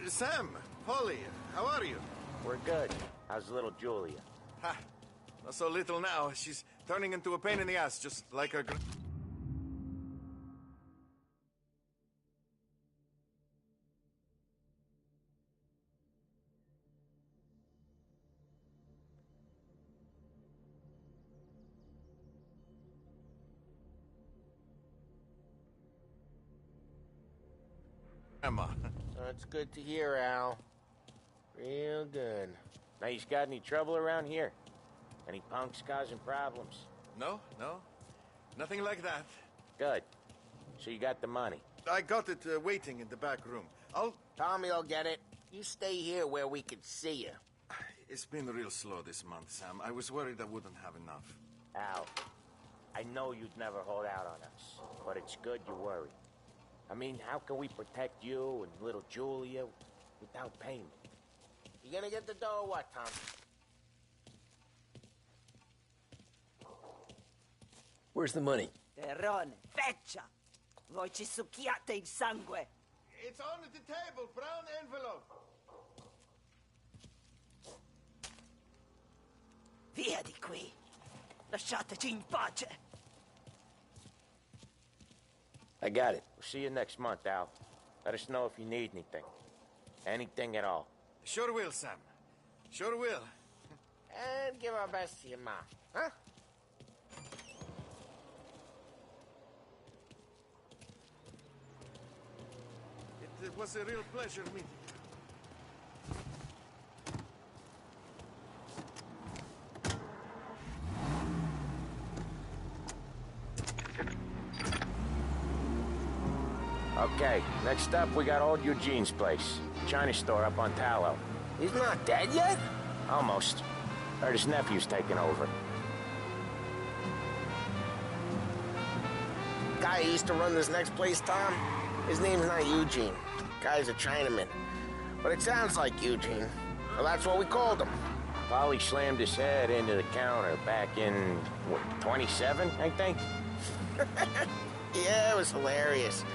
Sam, Polly, how are you? We're good. How's little Julia? Ha, not so little now. She's turning into a pain in the ass, just like her... Emma. That's good to hear, Al. Real good. Now, you got any trouble around here? Any punks causing problems? No, no. Nothing like that. Good. So you got the money? I got it waiting in the back room. Tommy will get it. You stay here where we can see you. It's been real slow this month, Sam. I was worried I wouldn't have enough. Al, I know you'd never hold out on us, but it's good you worry. I mean, how can we protect you and little Julia without payment? You gonna get the dough or what, Tom? Where's the money? Terrone, feccia! Voi ci succhiate il sangue! It's on the table, brown envelope. Via di qui! Lasciateci in pace! I got it. We'll see you next month, Al. Let us know if you need anything. Anything at all. Sure will, Sam. Sure will. And give our best to your mom, huh? It was a real pleasure meeting you. Okay, next up we got old Eugene's place. China store up on Tallow. He's not dead yet? Almost. Heard his nephew's taking over. Guy who used to run this next place, Tom, his name's not Eugene. Guy's a Chinaman. But it sounds like Eugene. Well, that's what we called him. Polly slammed his head into the counter back in, what, 27, I think? Yeah, it was hilarious.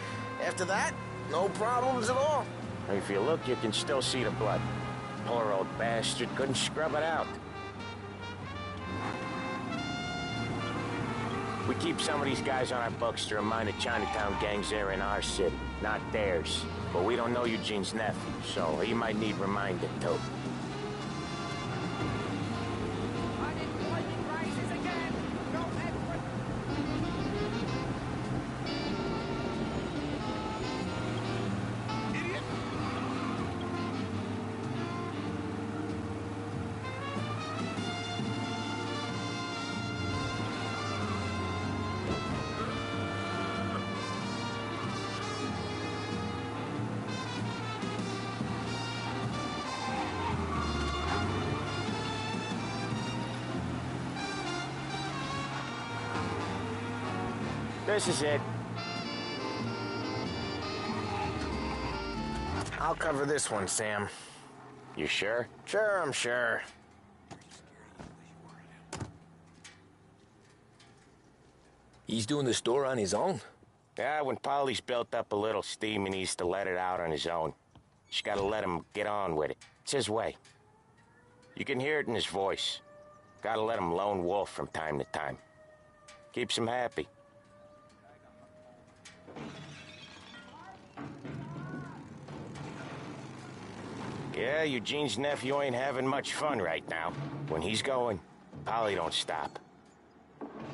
After that, no problems at all. If you look, you can still see the blood. Poor old bastard couldn't scrub it out. We keep some of these guys on our books to remind the Chinatown gangs they're in our city, not theirs. But we don't know Eugene's nephew, so he might need reminding too. This is it. I'll cover this one, Sam. You sure? Sure, I'm sure. He's doing the store on his own? Yeah, when Polly's built up a little steam, he needs to let it out on his own. Just gotta let him get on with it. It's his way. You can hear it in his voice. Gotta let him lone wolf from time to time. Keeps him happy. Yeah, Eugene's nephew ain't having much fun right now. When he's going, Polly don't stop.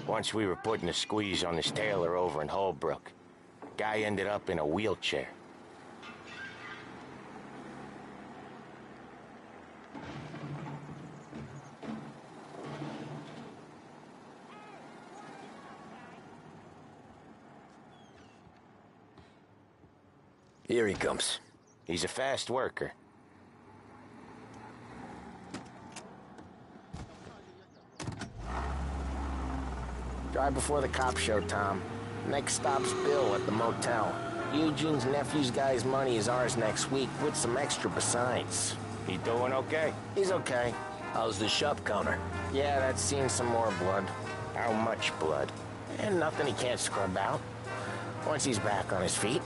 Once we were putting a squeeze on this tailor over in Holbrook. Guy ended up in a wheelchair. Here he comes. He's a fast worker. Drive before the cops show, Tom. Next stop's Bill at the motel. Eugene's nephew's guy's money is ours next week, with some extra besides. He doing okay? He's okay. How's the shop counter? Yeah, that's seen some more blood. How much blood? And nothing he can't scrub out. Once he's back on his feet.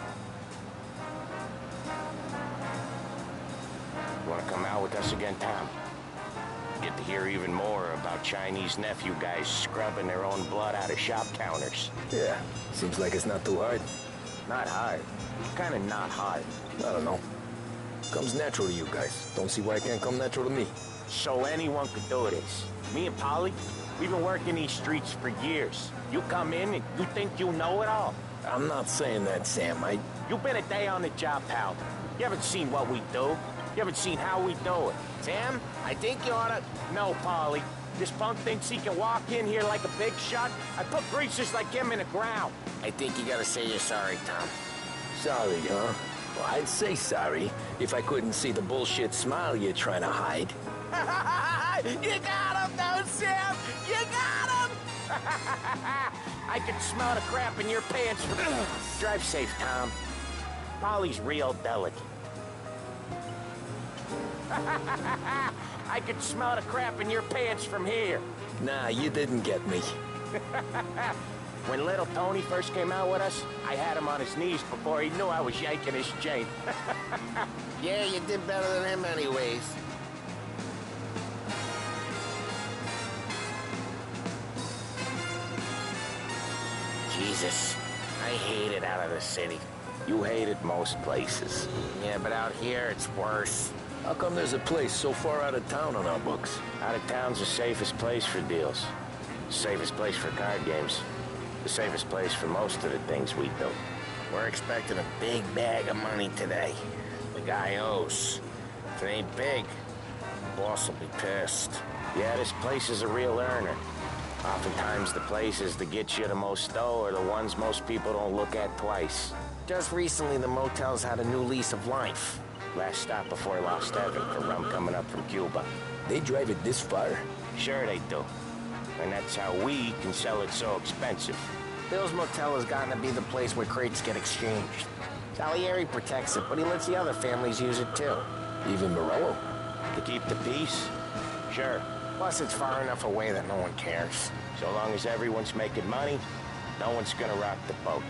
You wanna come out with us again, Tom? Get to hear even more about Chinese nephew guys scrubbing their own blood out of shop counters. Yeah, seems like it's not too hard. Not hard. Kinda not hard. I don't know. Comes natural to you guys. Don't see why it can't come natural to me. So anyone could do this. Me and Polly, we've been working these streets for years. You come in and you think you know it all. I'm not saying that, Sam. You've been a day on the job, pal. You haven't seen what we do. You haven't seen how we do it. Sam, I think you oughta... No, Polly. This punk thinks he can walk in here like a big shot. I put greasers like him in the ground. I think you gotta say you're sorry, Tom. Sorry, huh? Well, I'd say sorry if I couldn't see the bullshit smile you're trying to hide. You got him, though, Sam! You got him! I can smell the crap in your pants. Drive safe, Tom. Polly's real delicate. I can smell the crap in your pants from here. Nah, you didn't get me. When little Tony first came out with us, I had him on his knees before he knew I was yanking his chain. Yeah, you did better than him anyways. Jesus, I hate it out of the city. You hate it most places. Yeah, but out here, it's worse. How come there's a place so far out of town on our books? Out of town's the safest place for deals. The safest place for card games. The safest place for most of the things we do. We're expecting a big bag of money today. The guy owes. If it ain't big, the boss will be pissed. Yeah, this place is a real earner. Oftentimes the places that get you the most dough are the ones most people don't look at twice. Just recently, the motel's had a new lease of life. Last stop before Lost Heaven for rum coming up from Cuba. They drive it this far? Sure they do. And that's how we can sell it so expensive. Bill's Motel has gotten to be the place where crates get exchanged. Salieri protects it, but he lets the other families use it too. Even Morello? To keep the peace? Sure. Plus, it's far enough away that no one cares. So long as everyone's making money, no one's gonna rock the boat.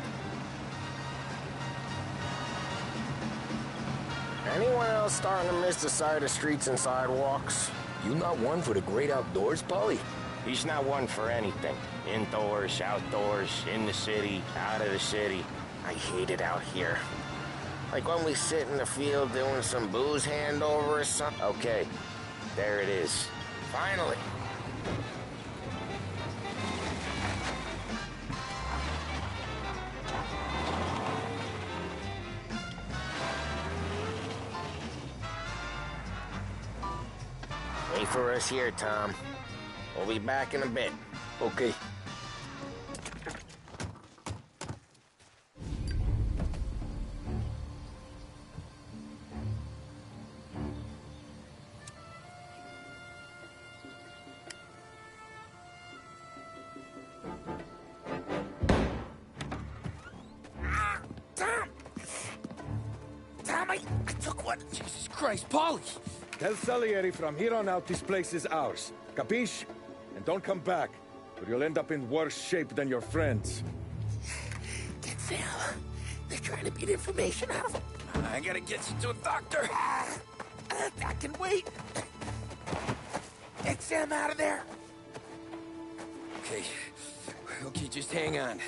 Anyone else starting to miss the side of streets and sidewalks? You not one for the great outdoors, Polly? He's not one for anything. Indoors, outdoors, in the city, out of the city. I hate it out here. Like when we sit in the field doing some booze handover or something. Okay, there it is. Finally. Wait for us here, Tom. We'll be back in a bit. Okay. Tom, I took one. Jesus Christ, Polly! Tell Salieri from here on out this place is ours. Capiche? And don't come back, or you'll end up in worse shape than your friends. Get Sam. They're trying to beat information out of him. I gotta get you to a doctor. I can wait. Get Sam out of there. Okay. Okay, just hang on.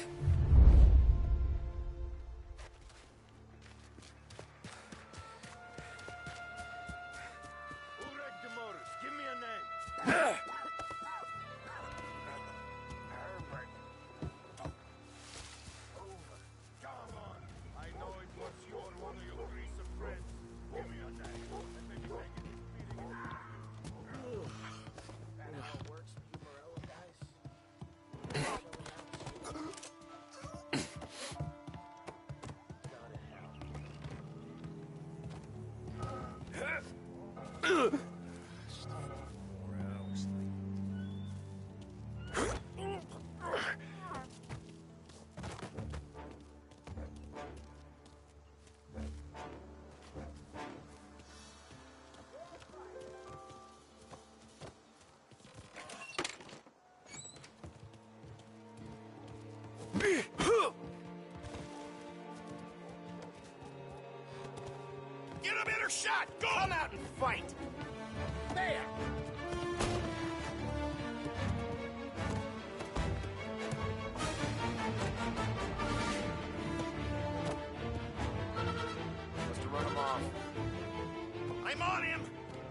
Give me a name. Get a better shot! Go! Come out and fight! There! Must have run him off. I'm on him!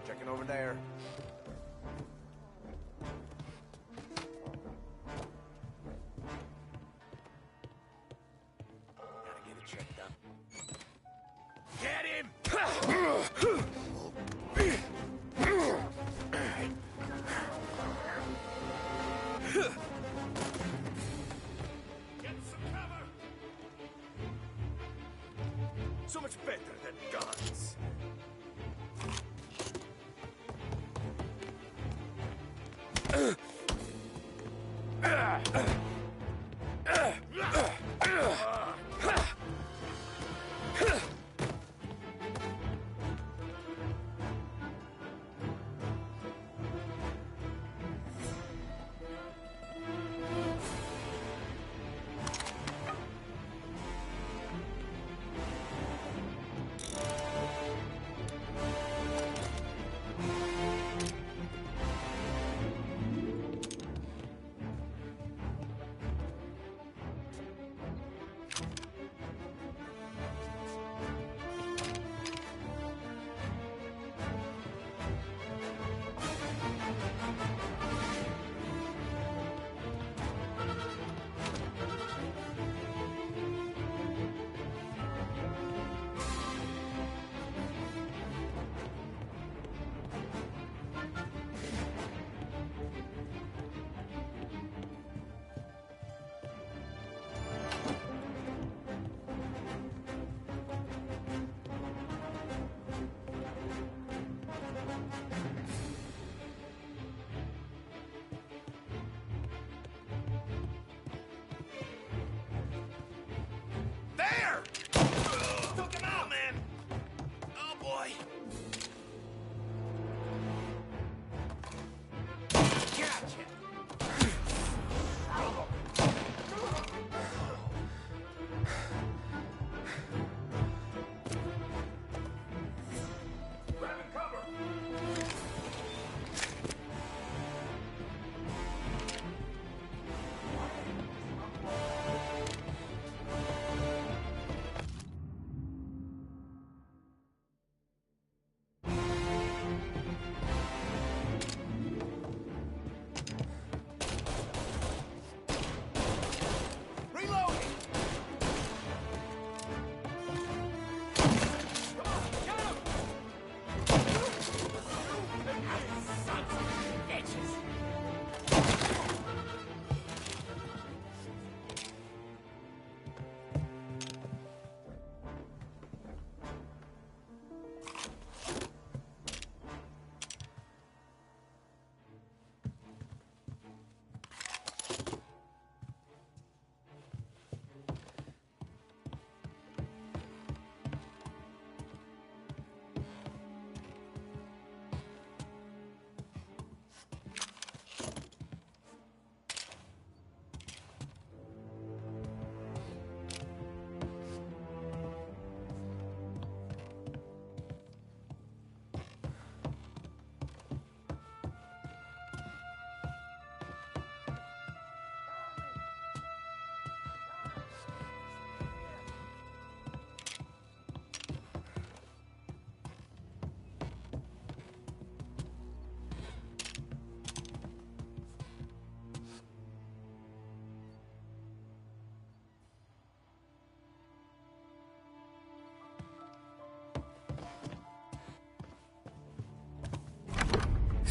Checking over there. Gotta get it checked out. Get him! Get some cover! So much better than guns.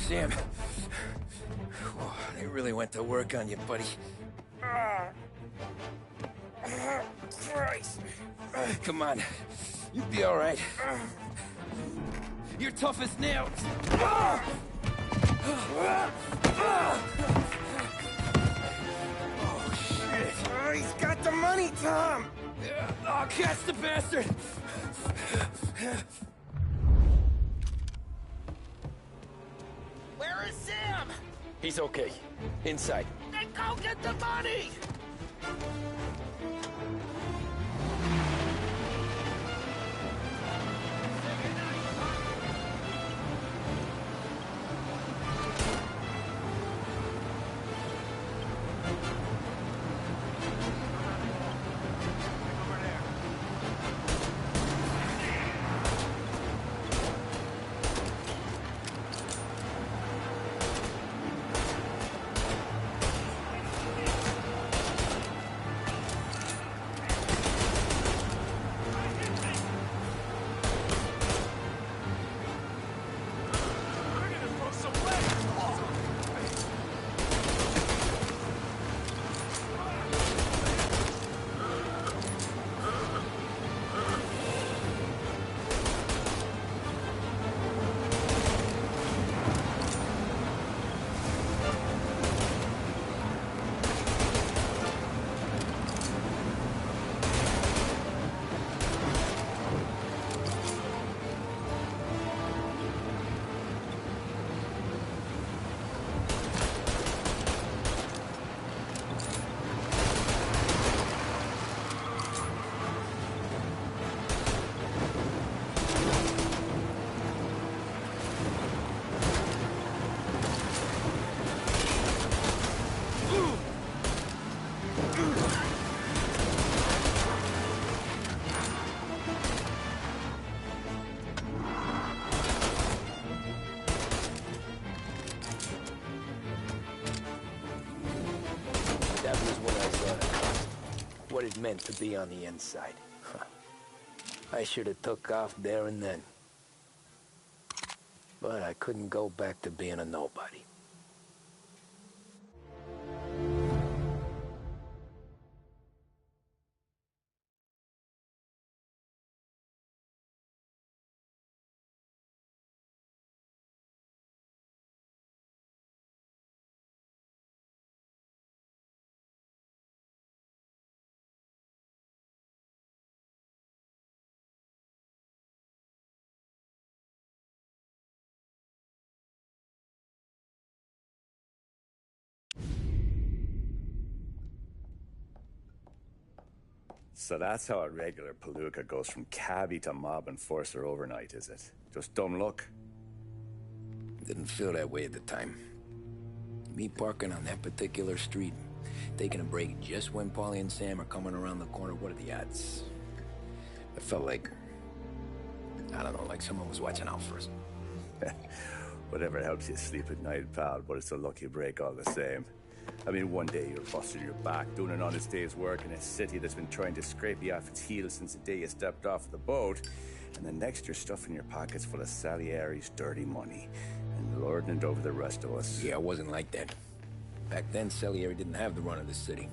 Sam. Whoa, they really went to work on you, buddy. Christ. Come on. You'll be all right. You're tough as nails. Oh, shit. Oh, he's got the money, Tom! Oh, catch the bastard! Where is Sam? He's okay. Inside. Then go get the money! What it meant to be on the inside. I should have took off there and then. But I couldn't go back to being a nobody. So that's how a regular palooka goes from cabbie to mob enforcer overnight, is it? Just dumb luck? Didn't feel that way at the time. Me parking on that particular street, taking a break just when Paulie and Sam are coming around the corner, what are the odds? I felt like, I don't know, like someone was watching out for us. Whatever helps you sleep at night, pal, but it's a lucky break all the same. I mean, one day you're busting your back, doing an honest day's work in a city that's been trying to scrape you off its heels since the day you stepped off the boat, and the next you're stuffing your pockets full of Salieri's dirty money and lording it over the rest of us. Yeah, it wasn't like that. Back then, Salieri didn't have the run of the city.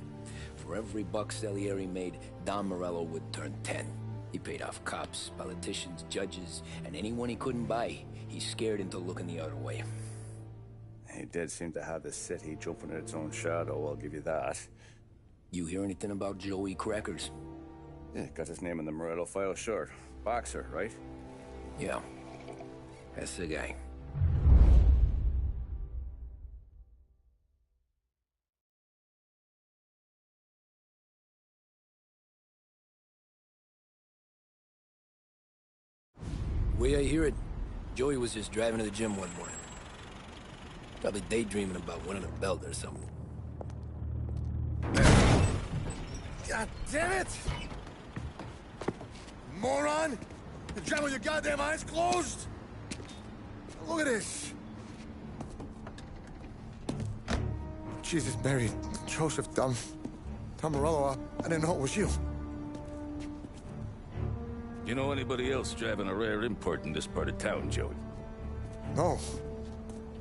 For every buck Salieri made, Don Morello would turn 10. He paid off cops, politicians, judges, and anyone he couldn't buy, he scared into looking the other way. He did seem to have the city jumping at its own shadow, I'll give you that. You hear anything about Joey Crackers? Yeah, got his name in the Morello file, sure. Boxer, right? Yeah, that's the guy. The way I hear it, Joey was just driving to the gym one morning. Probably daydreaming about winning a belt or something. God damn it! Moron! You're driving with your goddamn eyes closed? Look at this! Jesus, Mary, Joseph, Tom Morello, I didn't know it was you. You know anybody else driving a rare import in this part of town, Joey? No.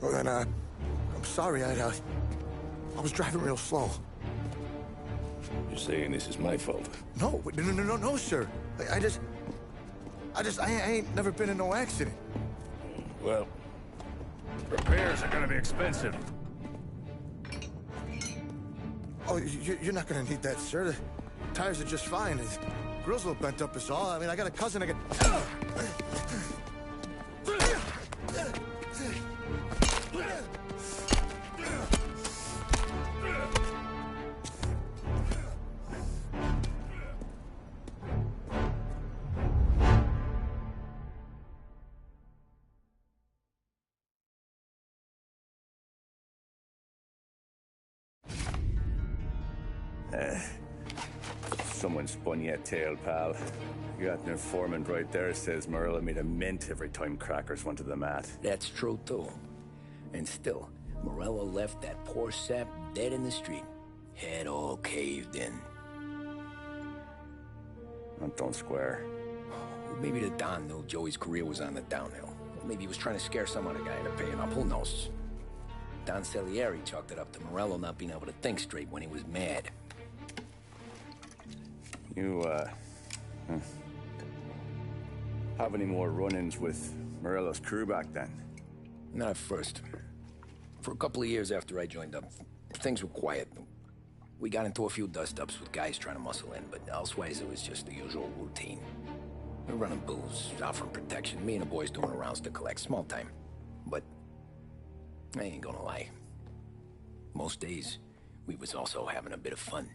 Well, then, I'm sorry, I was driving real slow. You're saying this is my fault? No, no, sir. I ain't never been in no accident. Well, repairs are gonna be expensive. Oh, you're not gonna need that, sir. The tires are just fine. The grill's a little bent up is all. I mean, I got a cousin I can... Someone spun you a tale, pal. You got an informant right there says Morello made a mint every time crackers went to the mat. That's true, too. And still, Morello left that poor sap dead in the street. Head all caved in. That don't square. Maybe the Don knew Joey's career was on the downhill. Maybe he was trying to scare some other guy into paying up. Who knows? Don Salieri chalked it up to Morello not being able to think straight when he was mad. You, have any more run-ins with Morello's crew back then? Not at first. For a couple of years after I joined up, things were quiet. We got into a few dust-ups with guys trying to muscle in, but elsewise it was just the usual routine. We were running booze, offering protection, me and the boys doing rounds to collect, small time. But I ain't gonna lie. Most days, we was also having a bit of fun.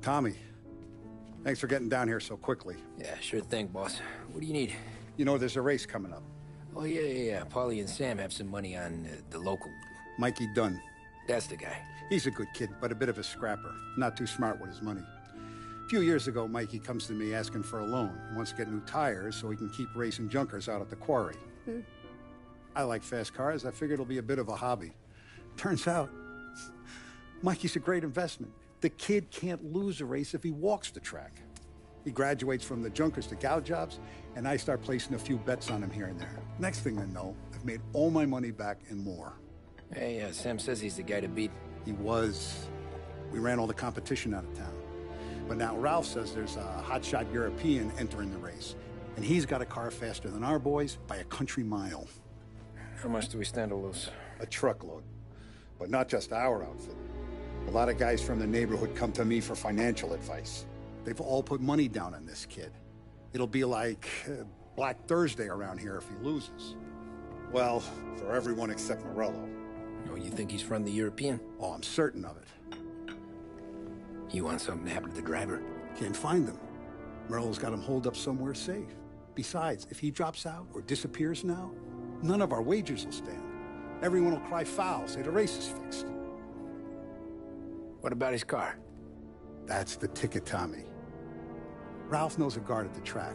Tommy, thanks for getting down here so quickly. Yeah, sure thing, boss. What do you need? You know, there's a race coming up. Oh, yeah. Paulie and Sam have some money on the local. Mikey Dunn. That's the guy. He's a good kid, but a bit of a scrapper. Not too smart with his money. A few years ago, Mikey comes to me asking for a loan. He wants to get new tires so he can keep racing junkers out at the quarry. I like fast cars. I figured it'll be a bit of a hobby. Turns out, Mikey's a great investment. The kid can't lose a race if he walks the track. He graduates from the junkers to gal jobs, and I start placing a few bets on him here and there. Next thing I know, I've made all my money back and more. Hey, Sam says he's the guy to beat. He was. We ran all the competition out of town. But now Ralph says there's a hotshot European entering the race, and he's got a car faster than our boys by a country mile. How much do we stand to lose? A truckload. But not just our outfit. A lot of guys from the neighborhood come to me for financial advice. They've all put money down on this kid. It'll be like Black Thursday around here if he loses. Well, for everyone except Morello. Oh, you think he's from the European? Oh, I'm certain of it. You want something to happen to the driver? Can't find him. Morello's got him holed up somewhere safe. Besides, if he drops out or disappears now, none of our wagers will stand. Everyone will cry foul, say the race is fixed. What about his car? That's the ticket, Tommy. Ralph knows a guard at the track.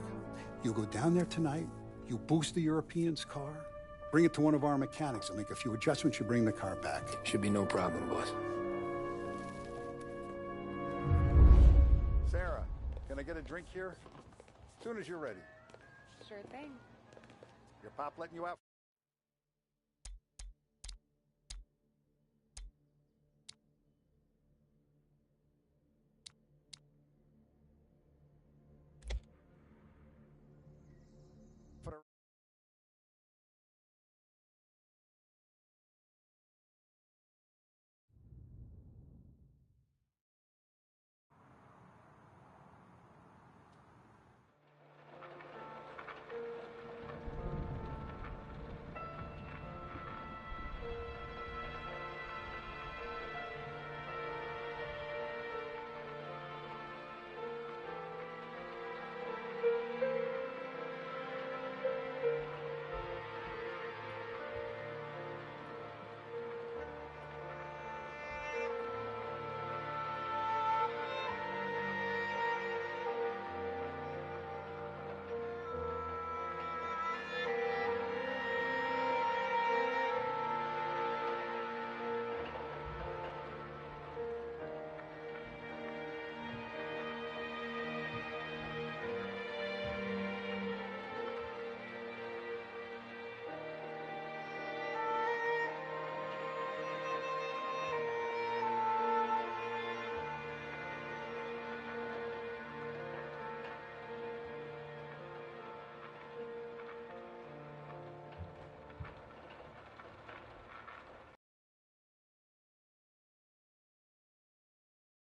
You go down there tonight, you boost the European's car, bring it to one of our mechanics, and make a few adjustments, you bring the car back. Should be no problem, boss. Sarah, can I get a drink here? As soon as you're ready. Sure thing. Your pop letting you out?